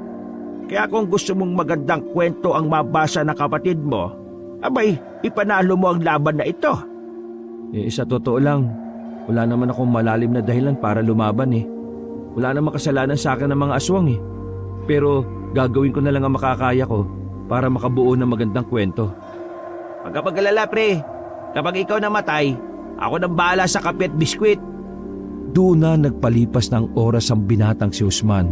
kaya kung gusto mong magandang kwento ang mabasa ng kapatid mo, abay, ipanalo mo ang laban na ito. Sa totoo lang, wala naman akong malalim na dahilan para lumaban eh. Wala namang kasalanan sa akin ng mga aswang eh. Pero gagawin ko na lang ang makakaya ko para makabuo ng magandang kwento. Huwag ka mag-alala, pre. Kapag ikaw namatay, ako nang bahala sa kape at biskwit. Doon na nagpalipas ng oras ang binatang si Usman.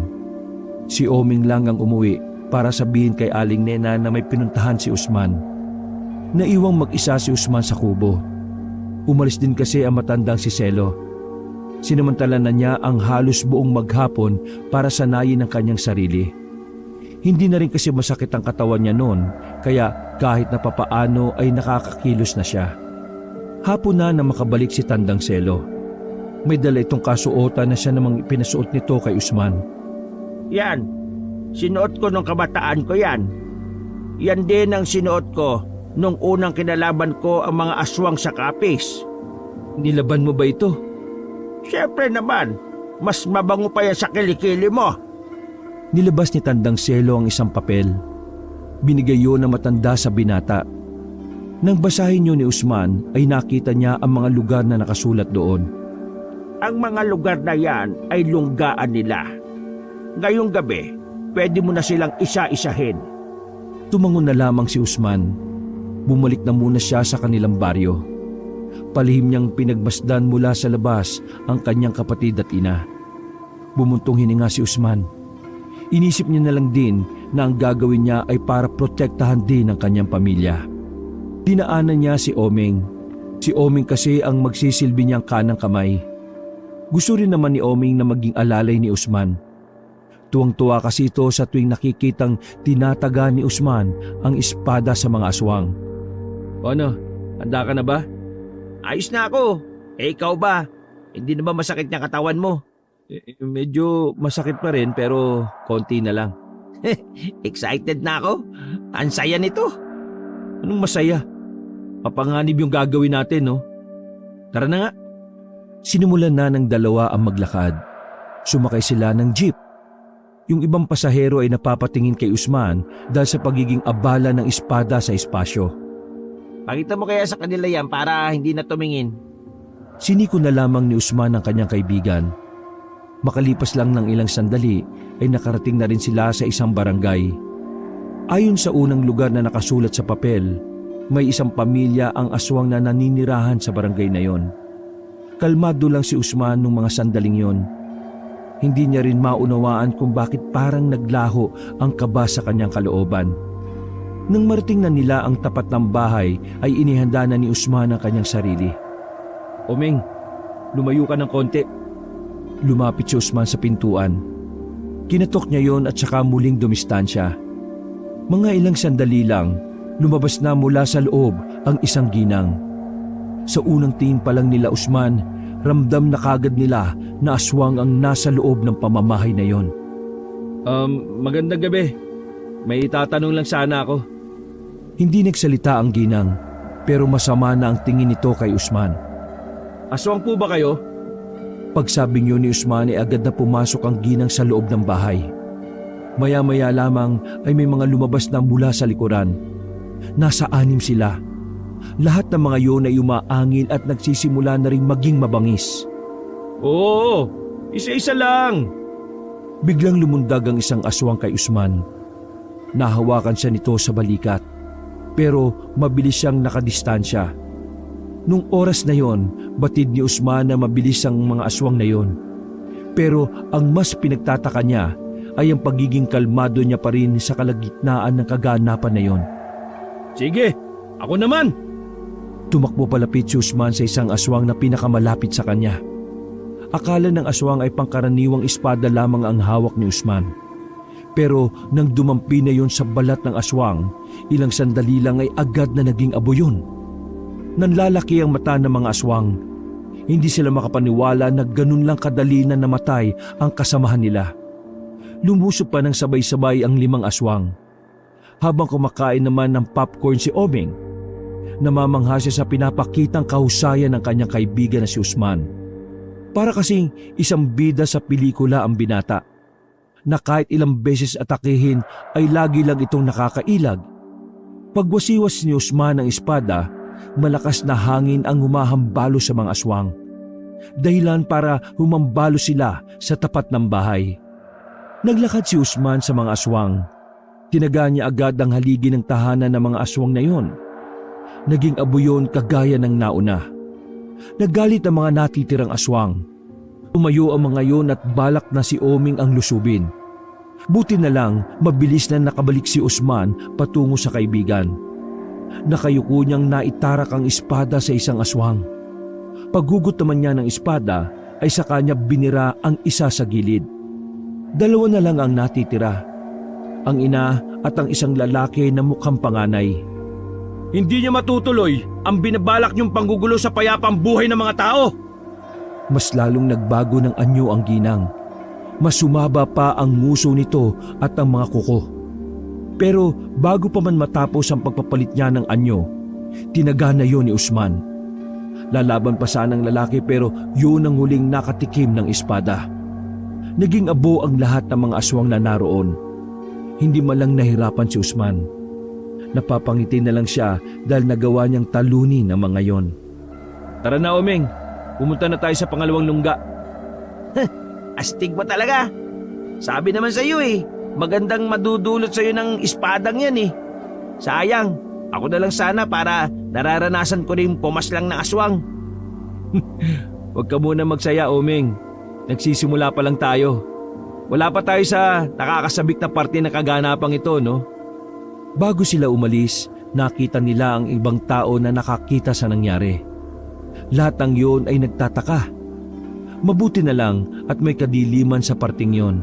Si Oming lang ang umuwi para sabihin kay Aling Nena na may pinuntahan si Usman. Naiwang mag-isa si Usman sa kubo. Umalis din kasi ang matandang si Selo. Sinamantala na niya ang halos buong maghapon para sanayin ang kanyang sarili. Hindi na rin kasi masakit ang katawan niya noon, kaya kahit na papaano ay nakakakilos na siya. Hapon na makabalik si Tandang Selo. May dala itong kasuotan na siya namang pinasuot nito kay Usman. Yan, sinuot ko nung kabataan ko yan. Yan din ang sinuot ko nung unang kinalaban ko ang mga aswang sa kapis. Nilaban mo ba ito? Siyempre naman, mas mabango pa yan sa kilikili mo. Nilabas ni Tandang Selo ang isang papel. Binigay yun ng matanda sa binata. Nang basahin yun ni Usman ay nakita niya ang mga lugar na nakasulat doon. Ang mga lugar na yan ay lunggaan nila. Ngayong gabi, pwede mo na silang isa-isahin. Tumangon na lamang si Usman. Bumalik na muna siya sa kanilang baryo. Palihim niyang pinagmasdan mula sa labas ang kanyang kapatid at ina. Bumuntong hininga si Usman. Inisip niya na lang din na ang gagawin niya ay para protektahan din ang kanyang pamilya. Dinaanan niya si Oming. Si Oming kasi ang magsisilbi niyang kanang kamay. Gusto rin naman ni Oming na maging alalay ni Usman. Tuwang-tuwa kasi ito sa tuwing nakikitang tinataga ni Usman ang espada sa mga aswang. Ano, handa ka na ba? Ayos na ako. Ikaw ba? Hindi na ba masakit yung katawan mo? Medyo masakit pa rin pero konti na lang. Excited na ako. Ang saya nito. Anong masaya? Mapanganib yung gagawin natin, no? Tara na nga. Sinimulan na ng dalawa ang maglakad. Sumakay sila ng jeep. Yung ibang pasahero ay napapatingin kay Usman dahil sa pagiging abala ng espada sa espasyo. Pakita mo kaya sa kanila yan para hindi na tumingin. Siniko na lamang ni Usman ang kanyang kaibigan. Makalipas lang ng ilang sandali ay nakarating na rin sila sa isang barangay. Ayon sa unang lugar na nakasulat sa papel, may isang pamilya ang aswang na naninirahan sa barangay na yon. Kalmado lang si Usman nung mga sandaling yon. Hindi niya rin maunawaan kung bakit parang naglaho ang kaba sa kanyang kalooban. Nang marating na nila ang tapat ng bahay ay inihanda na ni Usman ang kanyang sarili. Omeng, lumayo ka ng konti. Lumapit si Usman sa pintuan. Kinatok niya yon at saka muling dumistansya. Mga ilang sandali lang, lumabas na mula sa loob ang isang ginang. Sa unang tingin pa lang nila Usman, ramdam na kagad nila na aswang ang nasa loob ng pamamahay na yon. Magandang gabi. May tatanong lang sana ako. Hindi nagsalita ang ginang, pero masama na ang tingin nito kay Usman. Aswang po ba kayo? Pagsabing yun ni Usman ay agad na pumasok ang ginang sa loob ng bahay. Maya-maya lamang ay may mga lumabas na mula sa likuran. Nasa 6 sila. Lahat ng mga yun ay umaangil at nagsisimula na rin maging mabangis. Oo, isa-isa lang. Biglang lumundag ang isang aswang kay Usman. Nahawakan siya nito sa balikat, pero mabilis siyang nakadistansya. Nung oras na yon, batid ni Usman na mabilis ang mga aswang na yon. Pero ang mas pinagtataka niya ay ang pagiging kalmado niya pa rin sa kalagitnaan ng kaganapan na yon. Sige, ako naman! Tumakbo palapit si Usman sa isang aswang na pinakamalapit sa kanya. Akala ng aswang ay pangkaraniwang espada lamang ang hawak ni Usman. Pero nang dumampi na yon sa balat ng aswang, ilang sandali lang ay agad na naging abo yun. Nanlalaki ang mata ng mga aswang. Hindi sila makapaniwala na ganun lang kadali na namatay ang kasamahan nila. Lumusob pa ng sabay-sabay ang 5 aswang. Habang kumakain naman ng popcorn si Oming, namamangha siya sa pinapakitang kahusayan ng kanyang kaibigan na si Usman. Para kasing isang bida sa pelikula ang binata, na kahit ilang beses atakihin ay lagi lang itong nakakailag. Pagwasiwas ni Usman ng espada, malakas na hangin ang humahambalo sa mga aswang. Dahilan para humambalo sila sa tapat ng bahay. Naglakad si Usman sa mga aswang. Tinaga niya agad ang haligi ng tahanan ng mga aswang na yon. Naging abo yun kagaya ng nauna. Naggalit ang mga natitirang aswang. Tumayo ang mga yon at balak na si Oming ang lusubin. Buti na lang mabilis na nakabalik si Usman patungo sa kaibigan. Nakayuko niyang naitarak ang espada sa isang aswang. Paghugot naman niya ng espada ay sa kanya binira ang isa sa gilid. 2 na lang ang natitira. Ang ina at ang isang lalaki na mukhang panganay. Hindi niya matutuloy ang binabalak niyong panggugulo sa payapang buhay ng mga tao! Mas lalong nagbago ng anyo ang ginang. Mas sumaba pa ang nguso nito at ang mga kuko. Pero bago pa man matapos ang pagpapalit niya ng anyo, tinaga na yon ni Usman. Lalaban pa sana ang lalaki pero yun ang huling nakatikim ng espada. Naging abo ang lahat ng mga aswang na naroon. Hindi man lang nahirapan si Usman. Napapangiti na lang siya dahil nagawa niyang talunin ang mga yon. Tara na, Omeng. Pumunta na tayo sa pangalawang lungga. Astig mo talaga. Sabi naman sa iyo magandang madudulot sa iyo ng espadang yan Sayang, ako na lang sana para nararanasan ko rin pumaslang ng aswang. Huwag ka muna magsaya, Omeng. Nagsisimula pa lang tayo. Wala pa tayo sa nakakasabik na parte ng kaganapang ito, no? Bago sila umalis, nakita nila ang ibang tao na nakakita sa nangyari. Lahat ng yon ay nagtataka. Mabuti na lang at may kadiliman sa parting yon.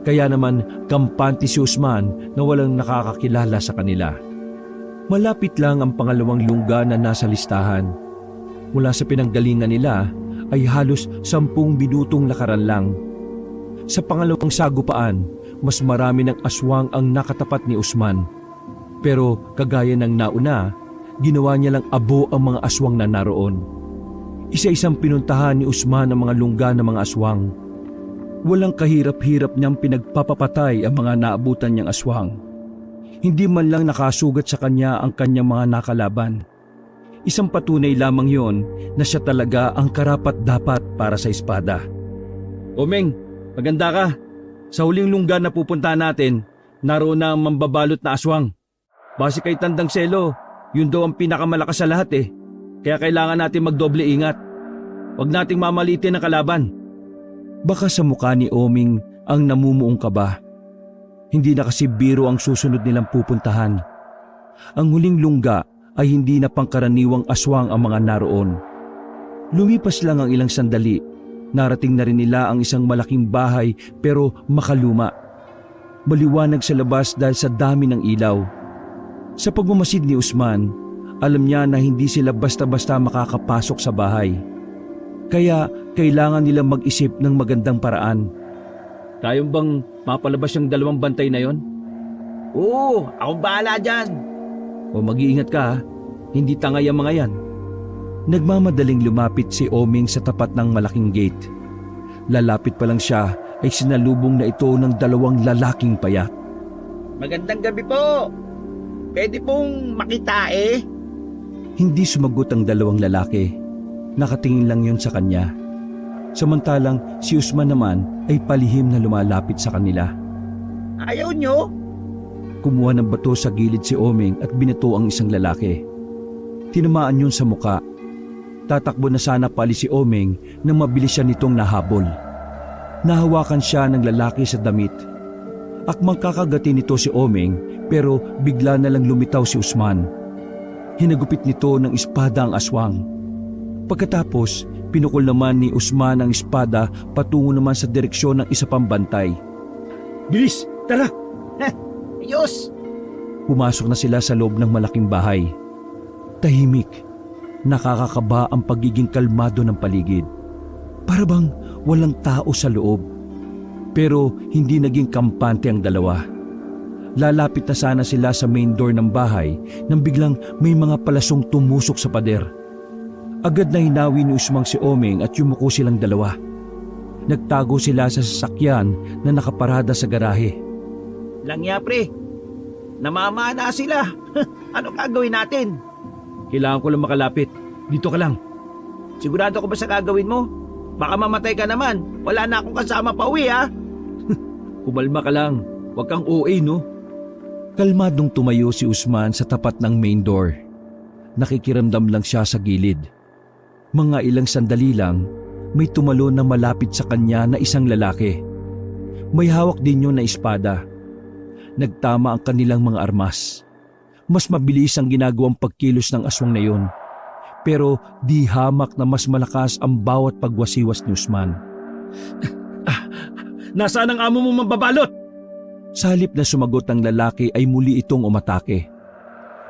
Kaya naman kampante si Usman na walang nakakakilala sa kanila. Malapit lang ang pangalawang lungga na nasa listahan. Mula sa pinanggalingan nila ay halos 10 minutong lakaran lang. Sa pangalawang sagupaan, mas marami ng aswang ang nakatapat ni Usman. Pero kagaya ng nauna, ginawa niya lang abo ang mga aswang na naroon. Isa-isang pinuntahan ni Usman ang mga lungga ng mga aswang. Walang kahirap-hirap niyang pinagpapapatay ang mga naabutan niyang aswang. Hindi man lang nakasugat sa kanya ang kanyang mga nakalaban. Isang patunay lamang yon na siya talaga ang karapat-dapat para sa espada. Omeng, maganda ka. Sa huling lungga na pupuntahan natin, naroon na ang mambabalot na aswang. Base kay Tandang Selo, yun daw ang pinakamalakas sa lahat Kaya kailangan natin magdoble ingat. Huwag nating mamalitin ang kalaban. Baka sa mukha ni Oming ang namumuong kaba. Hindi na kasi biro ang susunod nilang pupuntahan. Ang huling lungga ay hindi na pangkaraniwang aswang ang mga naroon. Lumipas lang ang ilang sandali, narating na rin nila ang isang malaking bahay pero makaluma. Maliwanag sa labas dahil sa dami ng ilaw. Sa pagmamasid ni Usman, alam niya na hindi sila basta-basta makakapasok sa bahay. Kaya kailangan nilang mag-isip ng magandang paraan. Tayong bang mapalabas yung 2 bantay na yon? Oo, akong bahala dyan. O mag-iingat ka hindi tangay ang mga yan. Nagmamadaling lumapit si Oming sa tapat ng malaking gate. Lalapit pa lang siya ay sinalubong na ito ng 2 lalaking payat. Magandang gabi po. Pwede pong makita Hindi sumagot ang 2 lalaki. Nakatingin lang yun sa kanya. Samantalang si Usman naman ay palihim na lumalapit sa kanila. Ayaw nyo? Kumuha ng bato sa gilid si Oming at binato ang isang lalaki. Tinamaan yun sa muka Tatakbo na sana pali si Omeng nang mabilis siya nitong nahabol. Nahawakan siya ng lalaki sa damit. Akmang kakagatin nito si Omeng pero bigla na lang lumitaw si Usman. Hinagupit nito ng espada ang aswang. Pagkatapos, pinukol naman ni Usman ang espada patungo naman sa direksyon ng isa pang bantay. Bilis, tara! Ayos! Pumasok na sila sa loob ng malaking bahay. Tahimik. Nakakakaba ang pagiging kalmado ng paligid. Para bang walang tao sa loob. Pero hindi naging kampante ang dalawa. Lalapit na sana sila sa main door ng bahay nang biglang may mga palasong tumusok sa pader. Agad na hinawi ni Usmang si Omeng at yumuko silang dalawa. Nagtago sila sa sasakyan na nakaparada sa garahe. Langya pre, namamana sila. Ano gagawin natin? Kailangan ko lang makalapit. Dito ka lang. Sigurado ko ba sa gagawin mo? Baka mamatay ka naman. Wala na akong kasama pa uwi ha. Kumalma ka lang. Huwag kang OA, no? Kalmadong tumayo si Usman sa tapat ng main door. Nakikiramdam lang siya sa gilid. Mga ilang sandali lang, may tumalon na malapit sa kanya na isang lalaki. May hawak din yun na espada. Nagtama ang kanilang mga armas. Mas mabilis ang ginagawang pagkilos ng aswang na yun. Pero di hamak na mas malakas ang bawat pagwasiwas ni Usman. Nasaan ang amo mo mambabalot? Sa halip na sumagot ang lalaki ay muli itong umatake.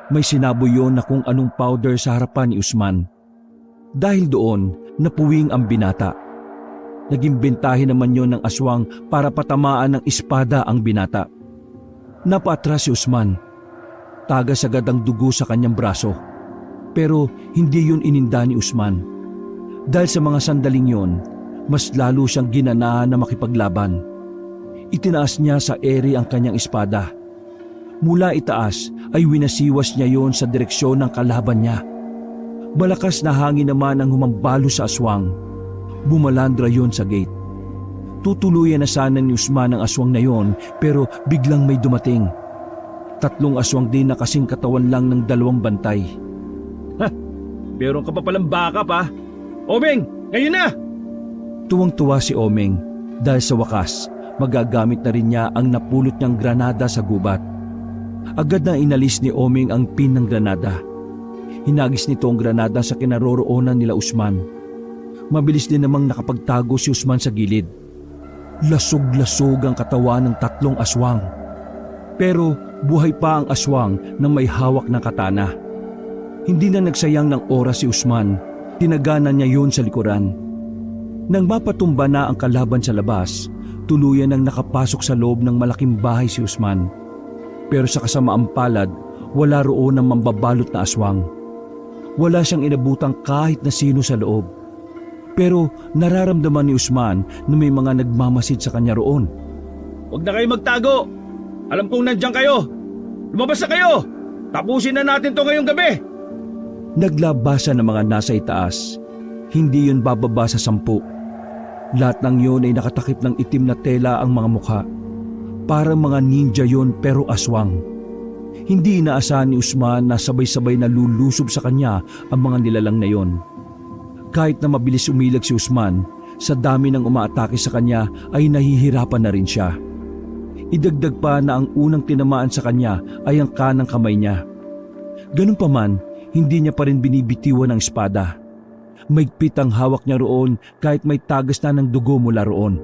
May sinaboy yon na kung anong powder sa harapan ni Usman. Dahil doon, napuwing ang binata. Naging bentahe naman yon ng aswang para patamaan ng espada ang binata. Napaatras si Usman. Tagas agad ang dugo sa kanyang braso. Pero hindi yun ininda ni Usman. Dahil sa mga sandaling yon, mas lalo siyang ginanahan na makipaglaban. Itinaas niya sa ere ang kanyang espada. Mula itaas ay winasiwas niya yon sa direksyon ng kalaban niya. Malakas na hangin naman ang humambalo sa aswang. Bumalandra yon sa gate. Tutuluyan na sana ni Usman ang aswang na yon pero biglang may dumating. 3 aswang din na kasing katawan lang ng 2 bantay. Meron ka pa palang baka pa. Omeng, ngayon na! Tuwang-tuwa si Omeng dahil sa wakas magagamit na rin niya ang napulot niyang granada sa gubat. Agad na inalis ni Omeng ang pin ng granada. Hinagis nito ang granada sa kinaroroonan nila Usman. Mabilis din namang nakapagtago si Usman sa gilid. Lasog-lasog ang katawan ng 3 aswang. Pero buhay pa ang aswang na may hawak na katana. Hindi na nagsayang ng oras si Usman. Tinaganan niya yun sa likuran. Nang mapatumba na ang kalaban sa labas, tuluyan ang nakapasok sa loob ng malaking bahay si Usman. Pero sa kasamaang palad, wala roon ang mambabalot na aswang. Wala siyang inabutang kahit na sino sa loob. Pero nararamdaman ni Usman na may mga nagmamasid sa kanya roon. Huwag na kayo magtago! Alam kong nandiyan kayo! Lumabas na kayo! Tapusin na natin to ngayong gabi! Naglabasa ng mga nasa itaas. Hindi yun bababa sa 10. Lahat ng yun ay nakatakip ng itim na tela ang mga mukha. Parang mga ninja yun pero aswang. Hindi inaasahan ni Usman na sabay-sabay na lulusob sa kanya ang mga nilalang na yon. Kahit na mabilis umilag si Usman, sa dami ng umaatake sa kanya ay nahihirapan na rin siya. Idagdag pa na ang unang tinamaan sa kanya ay ang kanang kamay niya. Ganun pa man, hindi niya pa rin binibitiwan ang espada. Maigpit ang hawak niya roon kahit may tagas na ng dugo mula roon.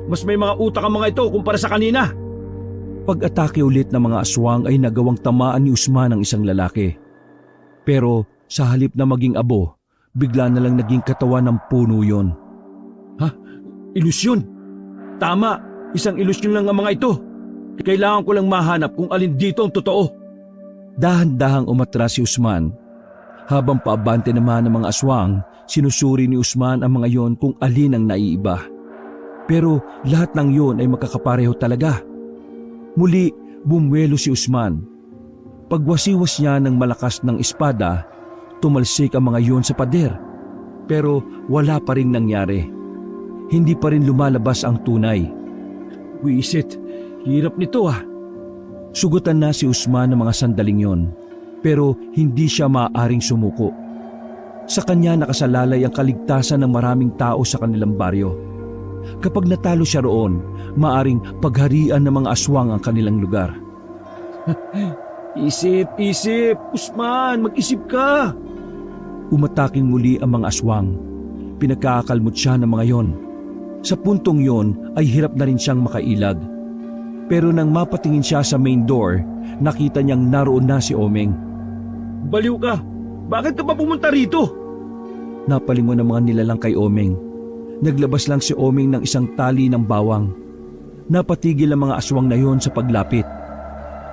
Mas may mga utak ang mga ito kumpara sa kanina. Pag-atake ulit ng mga aswang ay nagawang tamaan ni Usman ang isang lalaki. Pero sa halip na maging abo, bigla na lang naging katawan ng puno yon. Ha? Ilusyon? Tama, isang ilusyon lang ang mga ito. Kailangan ko lang mahanap kung alin dito ang totoo. Dahan-dahang umatras si Usman. Habang paabante naman ng mga aswang, sinusuri ni Usman ang mga yon kung alin ang naiiba. Pero lahat ng yon ay magkakapareho talaga. Muli, bumwelo si Usman. Pagwasiwas niya ng malakas ng espada, tumalsik ang mga yon sa pader. Pero wala pa rin nangyari. Hindi pa rin lumalabas ang tunay. Wisit, hirap nito ah. Sugutan na si Usman ng mga sandaling yon, pero hindi siya maaaring sumuko. Sa kanya nakasalalay ang kaligtasan ng maraming tao sa kanilang baryo. Kapag natalo siya roon, maaring pagharian ng mga aswang ang kanilang lugar. Isip, Usman, mag-isip ka. Umataking muli ang mga aswang. Pinagkakakalmot siya ng mga yon. Sa puntong yon ay hirap na rin siyang makailag. Pero nang mapatingin siya sa main door, nakita niyang naroon na si Omeng. Baliw ka, bakit ka pa pumunta rito? Napalingon ang mga nilalang kay Omeng. Naglabas lang si Omeng ng isang tali ng bawang. Napatigil ang mga aswang na yon sa paglapit.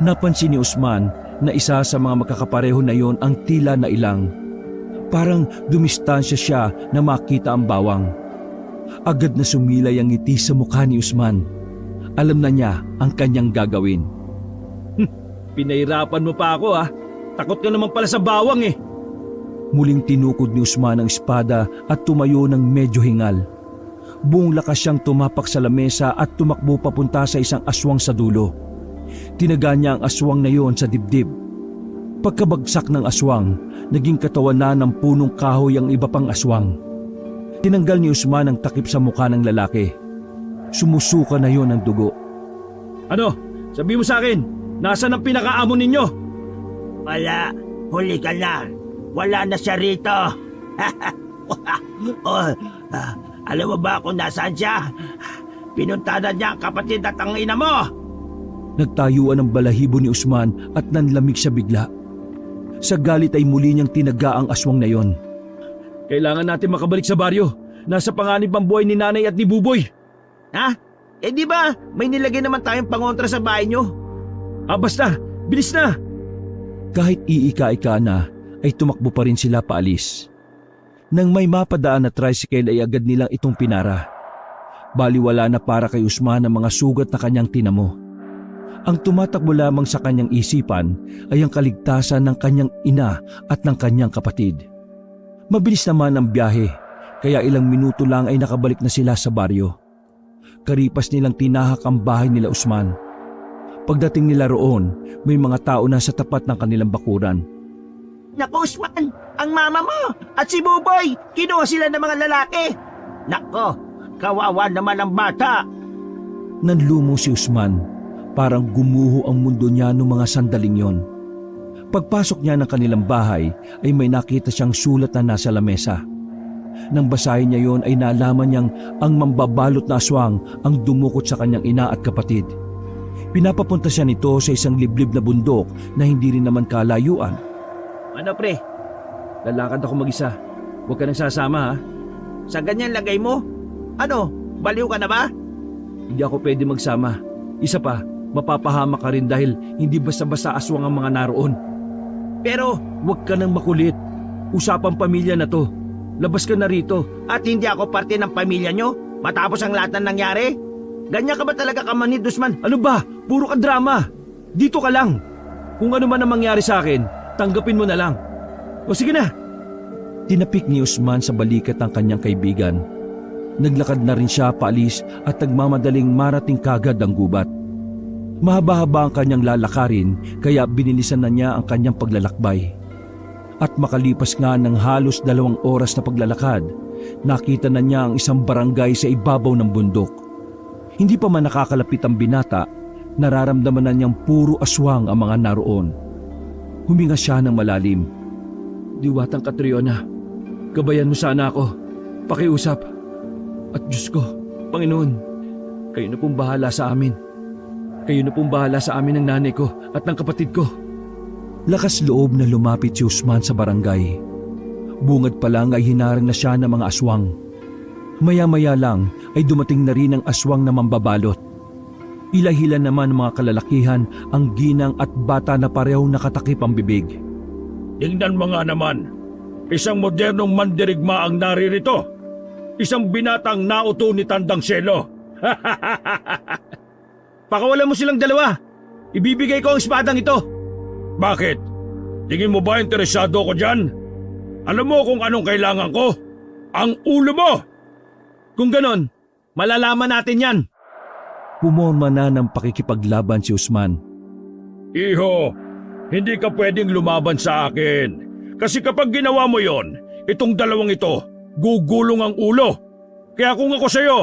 Napansin ni Usman na isa sa mga magkakapareho na yon ang tila na ilang. Parang dumistansya siya na makita ang bawang. Agad na sumilay ang ngiti sa mukha ni Usman. Alam na niya ang kanyang gagawin. Pinahirapan mo pa ako ah. Takot ka naman pala sa bawang eh. Muling tinukod ni Usman ang espada at tumayo ng medyo hingal. Buong lakas siyang tumapak sa lamesa at tumakbo papunta sa isang aswang sa dulo. Tinaga niya ang aswang na yon sa dibdib. Pagkabagsak ng aswang, naging katawan na ng punong kahoy ang iba pang aswang. Tinanggal ni Usman ang takip sa mukha ng lalaki. Sumusuka na yon ng dugo. Ano? Sabi mo sa akin, nasaan ang pinakaamo ninyo? Wala, huli ka na. Wala na siya rito. Alam mo ba kung nasaan siya? Pinuntahan niya ang kapatid at ang ina mo. Nagtayuan ang balahibo ni Usman at nanlamig siya bigla. Sa galit ay muli niyang tinaga ang aswang na yon. Kailangan natin makabalik sa baryo. Nasa panganib ang buhay ni nanay at ni Buboy. Ha? Eh di ba, may nilagay naman tayong pangontra sa bahay niyo? Basta, bilis na! Kahit iika-ika na, ay tumakbo pa rin sila paalis. Nang may mapadaan na tricycle ay agad nilang itong pinara. Baliwala na para kay Usman ang mga sugat na kanyang tinamo. Ang tumatakbo lamang sa kanyang isipan ay ang kaligtasan ng kanyang ina at ng kanyang kapatid. Mabilis naman ang biyahe, kaya ilang minuto lang ay nakabalik na sila sa baryo. Karipas nilang tinahak ang bahay nila Usman. Pagdating nila roon, may mga tao na sa tapat ng kanilang bakuran. Naku Usman, ang mama mo at si Buboy, kinuha sila ng mga lalaki. Nako, kawawa naman ang bata. Nanlumo si Usman, parang gumuho ang mundo niya noong mga sandaling yon. Pagpasok niya ng kanilang bahay ay may nakita siyang sulat na nasa lamesa. Nang basahin niya yon ay nalaman niyang ang mambabalot na aswang ang dumukot sa kanyang ina at kapatid. Pinapapunta siya nito sa isang liblib na bundok na hindi rin naman kalayuan. Ano pre, Lalakad ako mag-isa. Huwag ka nang sasama ha. sa ganyan lagay mo? Ano, baliw ka na ba? Hindi ako pwede magsama. Isa pa, mapapahama ka rin dahil hindi basta-basta aswang ang mga naroon. Pero, Huwag ka nang makulit. Usapang pamilya na to. Labas ka na rito. at hindi ako parte ng pamilya nyo matapos ang lahat ng nangyari? Ganyan ka ba talaga kamanid, Usman? Ano ba? Puro ka drama. Dito ka lang. Kung ano man ang mangyari sa akin, tanggapin mo na lang. O sige na. Tinapik ni Usman sa balikat ang kanyang kaibigan. Naglakad na rin siya paalis at nagmamadaling marating kagad ang gubat. Mahaba-haba ang kanyang lalakarin kaya binilisan na niya ang kanyang paglalakbay. At makalipas nga ng halos 2 oras na paglalakad, nakita na niya ang isang barangay sa ibabaw ng bundok. Hindi pa man nakakalapit ang binata, nararamdaman na niyang puro aswang ang mga naroon. Huminga siya ng malalim. Diwatang Catriona, gabayan mo sana ako. Pakiusap. At Diyos ko, Panginoon, kayo na pong bahala sa amin. Kayo na pong bahala sa amin ng nanay ko at ng kapatid ko. Lakas loob na lumapit si Usman sa barangay. Bungad pa lang ay hinarang na siya ng mga aswang. Maya-maya lang ay dumating na rin ang aswang na mambabalot. Hila-hila naman mga kalalakihan ang ginang at bata na parehong nakatakip ang bibig. Tingnan mo nga naman, isang modernong mandirigma ang naririto. Isang binatang nauto ni Tandang Selo. Pakawalan mo silang dalawa. Ibibigay ko ang espadang ito. Bakit? Tingin mo ba interesado ko dyan? Alam mo kung anong kailangan ko? Ang ulo mo! Kung ganon, malalaman natin yan. Pumorma na ng pakikipaglaban si Usman. Iho, hindi ka pwedeng lumaban sa akin. Kasi kapag ginawa mo yon, Itong dalawang ito, gugulong ang ulo. Kaya kung ako sa'yo,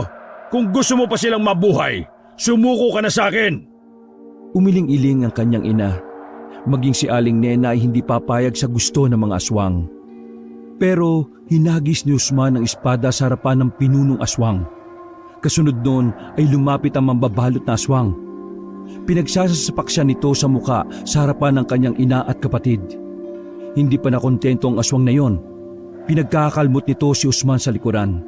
kung gusto mo pa silang mabuhay, sumuko ka na sa akin. Umiling-iling ang kanyang ina. Maging si Aling Nena ay hindi papayag sa gusto ng mga aswang. Pero hinagis ni Usman ang espada sa harapan ng pinunong aswang. Kasunod noon ay lumapit ang mambabalot na aswang. Pinagsasapak siya nito sa muka sa harapan ng kanyang ina at kapatid. Hindi pa nakontento ang aswang na yon. Pinagkakalmot nito si Usman sa likuran.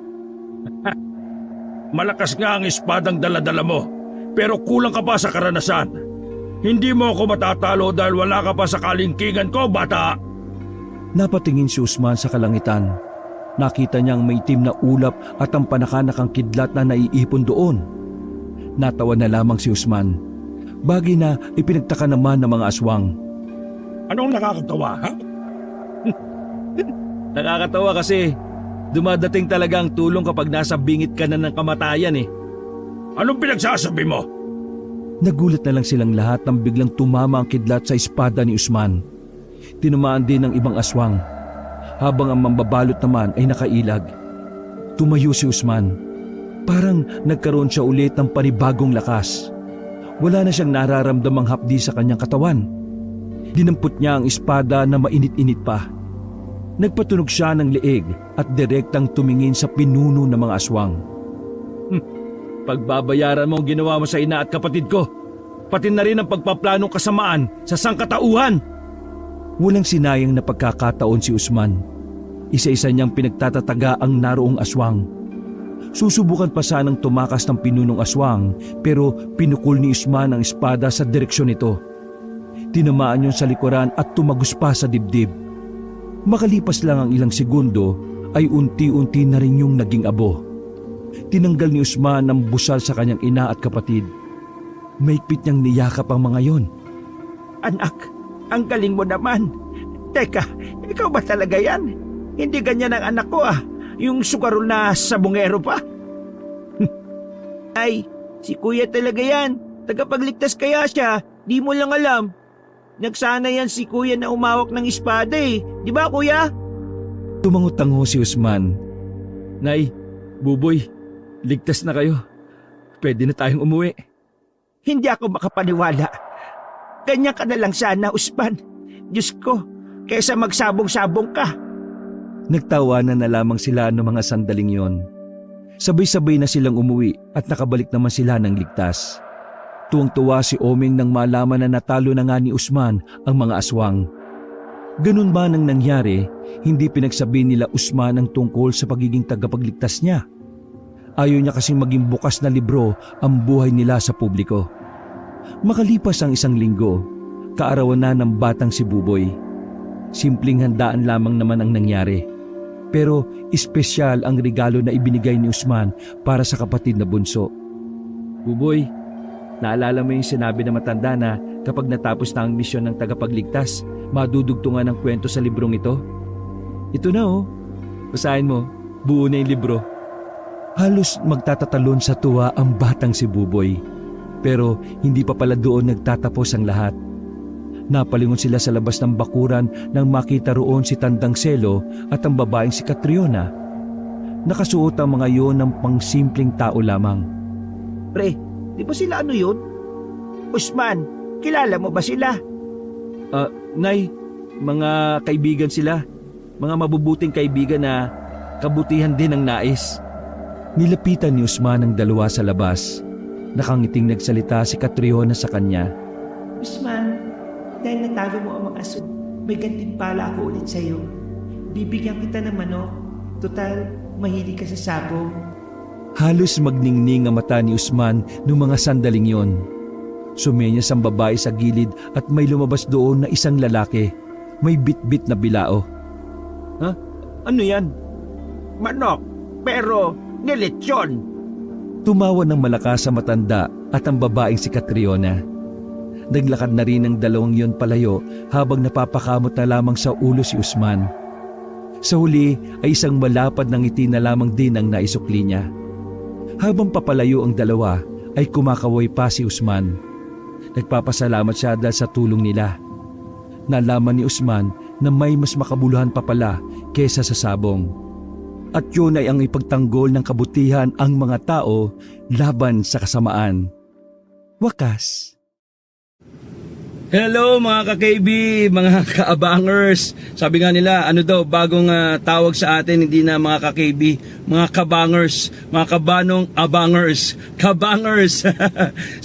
Malakas nga ang espadang dala-dala mo, pero kulang ka pa sa karanasan. Hindi mo ako matatalo dahil wala ka pa sa kalingkingan ko, bata! Napatingin si Usman sa kalangitan. Nakita niyang may itim na ulap at ang panakanakang kidlat na naiipon doon. Natawa na lamang si Usman. Bagay na ipinagtaka naman ng mga aswang. Anong nakakatawa, ha? Nakakatawa kasi dumadating talaga ang tulong kapag nasa bingit ka na ng kamatayan eh. Anong pinagsasabi mo? Nagulat na lang silang lahat nang biglang tumama ang kidlat sa espada ni Usman. Tinamaan din ng ibang aswang, habang ang mambabalot naman ay nakailag. Tumayo si Usman. Parang nagkaroon siya ulit ng panibagong lakas. Wala na siyang nararamdamang hapdi sa kanyang katawan. Dinampot niya ang espada na mainit-init pa. Nagpatunog siya ng leeg at direktang tumingin sa pinuno ng mga aswang. Pagbabayaran mo ang ginawa mo sa ina at kapatid ko, pati na rin ang pagpaplanong kasamaan sa sangkatauhan. Walang sinayang na pagkakataon si Usman. Isa-isa niyang pinagtatataga ang naroong aswang. Susubukan pa sanang tumakas ng pinunong aswang pero pinukul ni Usman ang espada sa direksyon nito. Tinamaan yun sa likuran at tumagos pa sa dibdib. Makalipas lang ang ilang segundo ay unti-unti na rin yung naging abo. Tinanggal ni Usman ang busal sa kanyang ina at kapatid. Mahigpit niyang niyakap ang mga yon. Anak, ang galing mo naman. Teka, ikaw ba talaga yan? Hindi ganyan ang anak ko yung sugarol na sabongero pa. Ay, si kuya talaga yan. Tagapagligtas kaya siya, di mo lang alam. Nagsana yan si kuya na umawak ng espada eh. Di ba kuya? Tumango-tango si Usman. Nay, Buboy, ligtas na kayo. Pwede na tayong umuwi. Hindi ako makapaniwala. Ganyan ka na lang sana, Usman. Diyos ko, kaysa magsabong-sabong ka. Nagtawanan na lamang sila ng mga sandaling yon. Sabay-sabay na silang umuwi at nakabalik naman sila ng ligtas. Tuwang-tuwa si Omeng nang malaman na natalo na nga ni Usman ang mga aswang. Ganun ba nang nangyari, hindi pinagsabi nila Usman ang tungkol sa pagiging tagapagligtas niya. Ayaw niya kasing maging bukas na libro ang buhay nila sa publiko. Makalipas ang isang linggo, kaarawan na ng batang si Buboy. Simpleng handaan lamang naman ang nangyari. Pero espesyal ang regalo na ibinigay ni Usman para sa kapatid na bunso. Buboy, naalala mo yung sinabi na matanda na kapag natapos na ang misyon ng tagapagligtas, madudugtungan ang kwento sa librong ito? Ito na oh. Basahin mo, buo na yung libro. Halos magtatatalon sa tuwa ang batang si Buboy. Pero hindi pa pala doon nagtatapos ang lahat. Napalingon sila sa labas ng bakuran nang makita roon si Tandang Selo at ang babaeng si Catriona. Nakasuot ang mga yon ng pangsimpleng tao lamang. Pre, di ba sila ano yun? Usman, kilala mo ba sila? Nay, mga kaibigan sila. Mga mabubuting kaibigan na kabutihan din ang nais. Nilapitan ni Usman ang dalawa sa labas. Nakangiting nagsalita si Catriona sa kanya. Usman, dahil natalo mo ang mga aso, may gantimpala ako ulit sa'yo. Bibigyan kita ng manok. Total, mahilig ka sa sabong. Halos magningning ang mata ni Usman noong mga sandaling yon. Sumenyas ang babae sa gilid at may lumabas doon na isang lalaki. May bit-bit na bilao. Ha? Ano yan? Manok, pero nilitsyon. Tumawa ng malakas sa matanda at ang babaeng si Catriona. Naglakad na rin ang dalawang yon palayo habang napapakamot na lamang sa ulo si Usman. Sa huli ay isang malapad na ngiti na lamang din ang naisukli niya. Habang papalayo ang dalawa ay kumakaway pa si Usman. Nagpapasalamat siya dahil sa tulong nila. Nalaman ni Usman na may mas makabuluhan pa pala kesa sa sabong. At yun ay ang ipagtanggol ng kabutihan ang mga tao laban sa kasamaan. Wakas. Hello mga ka-KB, mga ka-abangers. Sabi nga nila, ano daw, bagong tawag sa atin, hindi na mga ka-KB, mga kabangers, mga kabanong abangers, kabangers.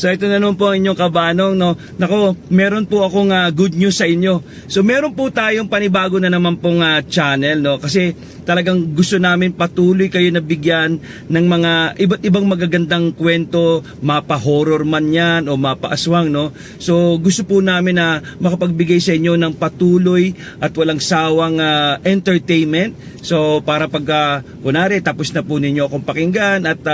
So ito na naman po ang inyong kabanong, no. Nako, meron po akong good news sa inyo. So meron po tayong panibago na naman pong channel, no, kasi talagang gusto namin patuloy kayo na bigyan ng mga iba't ibang magagandang kwento, mapa-horror man yan o mapa-aswang, no. So gusto po namin na makapagbigay sa inyo ng patuloy at walang sawang entertainment. So para pag kunwari tapos na po ninyo akong pakinggan at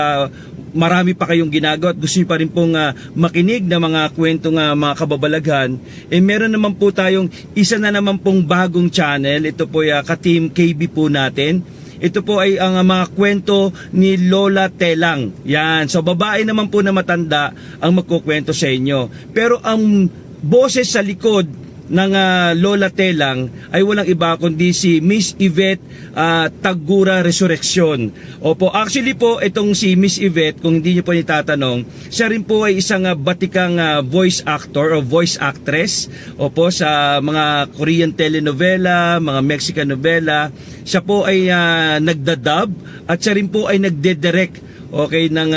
marami pa kayong ginagawa at gusto niyo pa rin pong makinig na mga kwentong mga kababalaghan, meron naman po tayong isa na naman pong bagong channel. Ito po ka-Team KB po natin. Ito po ay ang mga kwento ni Lola Telang. Yan. So babae naman po na matanda ang magkukwento sa inyo. Pero ang boses sa likod ng Lola Telang ay walang iba kundi si Miss Yvette Tagura Resurrection. Opo, actually po itong si Miss Yvette, kung hindi niyo po nitatanong, siya rin po ay isang batikang voice actor o voice actress. Opo, sa mga Korean telenovela, mga Mexican novela. Siya po ay nagdadub at siya rin po ay nagdedirect, okay, ng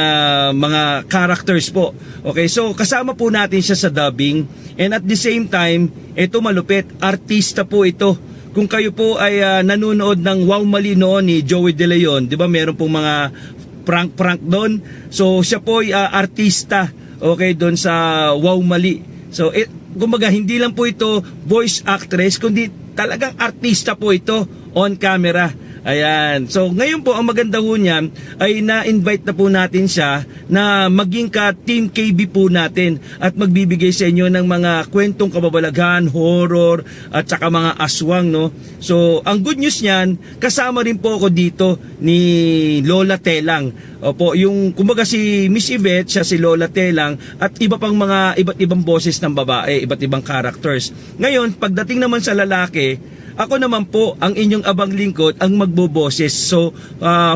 mga characters po. Okay, so kasama po natin siya sa dubbing, and at the same time, ito malupit, artista po ito. Kung kayo po ay nanonood ng Wow Mali noon ni Joey De Leon, di ba meron pong mga prank doon? So siya po ay artista, okay, doon sa Wow Mali. So kumbaga hindi lang po ito voice actress, kundi talagang artista po ito on camera. Ayan. So ngayon po ang maganda ho niyan ay na-invite na po natin siya na maging ka-Team KB po natin at magbibigay sa inyo ng mga kwentong kababalaghan, horror at saka mga aswang, no. So ang good news niyan, kasama rin po ako dito ni Lola Telang. Opo, yung kumbaga si Miss Yvette, siya si Lola Telang at iba pang mga iba't ibang boses ng babae, iba't ibang characters. Ngayon, pagdating naman sa lalaki, ako naman po, ang inyong abang lingkod, ang magboboses. So,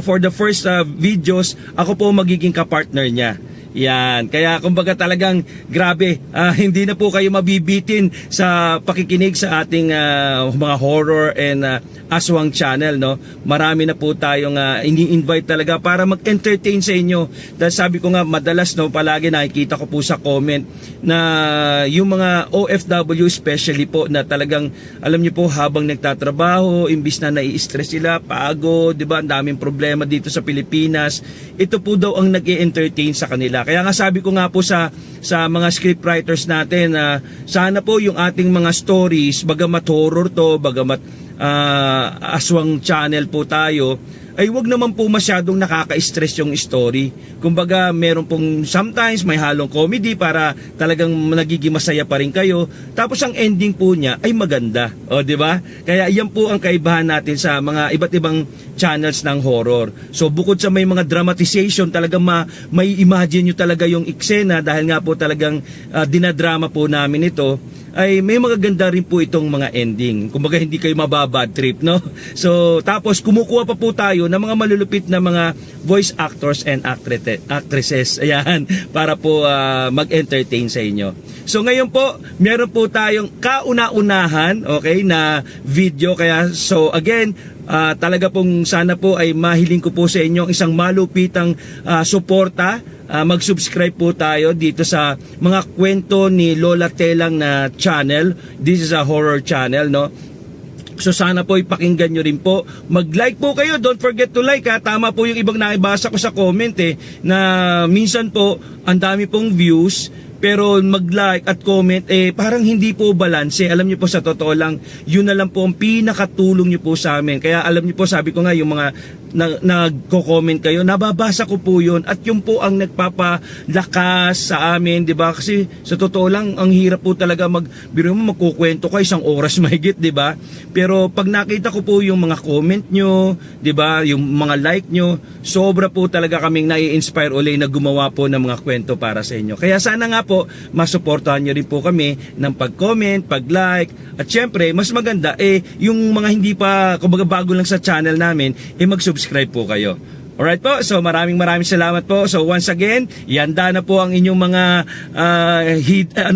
for the first videos, ako po magiging kapartner niya. Yan. Kaya kumbaga talagang grabe, hindi na po kayo mabibitin sa pakikinig sa ating mga horror and aswang channel, no. Marami na po tayong ini-invite talaga para mag-entertain sa inyo. Dahil sabi ko nga madalas, no, palagi nakikita ko po sa comment na yung mga OFW especially po na talagang alam niyo po habang nagtatrabaho, imbis na nai-stress sila, pagod, 'di ba? Ang daming problema dito sa Pilipinas. Ito po daw ang nag-e-entertain sa kanila. Kaya nga sabi ko nga po sa mga scriptwriters natin na sana po yung ating mga stories, bagamat horror to, bagamat aswang channel po tayo, ay wag naman po masyadong nakaka-stress yung story. Kumbaga meron pong sometimes may halong comedy para talagang nagiging masaya pa rin kayo. Tapos ang ending po niya ay maganda. O, di ba? Kaya yan po ang kaibahan natin sa mga iba't ibang channels ng horror. So bukod sa may mga dramatization, talagang may imagine nyo talaga yung eksena dahil nga po talagang dinadrama po namin ito, ay may magaganda rin po itong mga ending. Kumbaga hindi kayo mababad trip, no? So tapos kumukuha pa po tayo ng mga malulupit na mga voice actors and actresses. Ayan, para po mag-entertain sa inyo. So ngayon po, meron po tayong kauna-unahan, okay, na video. Kaya so again, talaga pong sana po ay mahiling ko po sa inyo isang malupitang suporta. Mag-subscribe po tayo dito sa mga kwento ni Lola Telang na channel. This is a horror channel, no? So sana po ipakinggan nyo rin po. Mag-like po kayo. Don't forget to like, ha. Tama po yung ibang nakibasa ko sa comment, na minsan po ang dami pong views, pero mag-like at comment, parang hindi po balanse. Alam niyo po, sa totoo lang, yun na lang po ang pinakatulong niyo po sa amin. Kaya alam niyo po, sabi ko nga, yung mga nagko-comment kayo, nababasa ko po yun. At yun po ang nagpapalakas sa amin, di ba? Kasi sa totoo lang, ang hirap po talaga biro mo magkukwento ka isang oras mahigit, di ba? Pero pag nakita ko po yung mga comment nyo, di ba? Yung mga like nyo, sobra po talaga kaming nai-inspire ulit na gumawa po ng mga kwento para sa inyo. Kaya sana nga po, masuportahan nyo rin po kami ng pag-comment, pag-like, at syempre, mas maganda yung mga hindi pa, kumbaga bago lang sa channel namin, mag-subscribe po kayo. Alright po, so maraming salamat po. So once again, ihanda na po ang inyong mga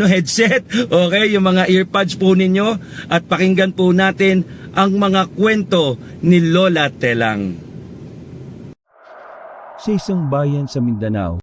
headset, okay, yung mga earpods po ninyo, at pakinggan po natin ang mga kwento ni Lola Telang. Sa isang bayan sa Mindanao,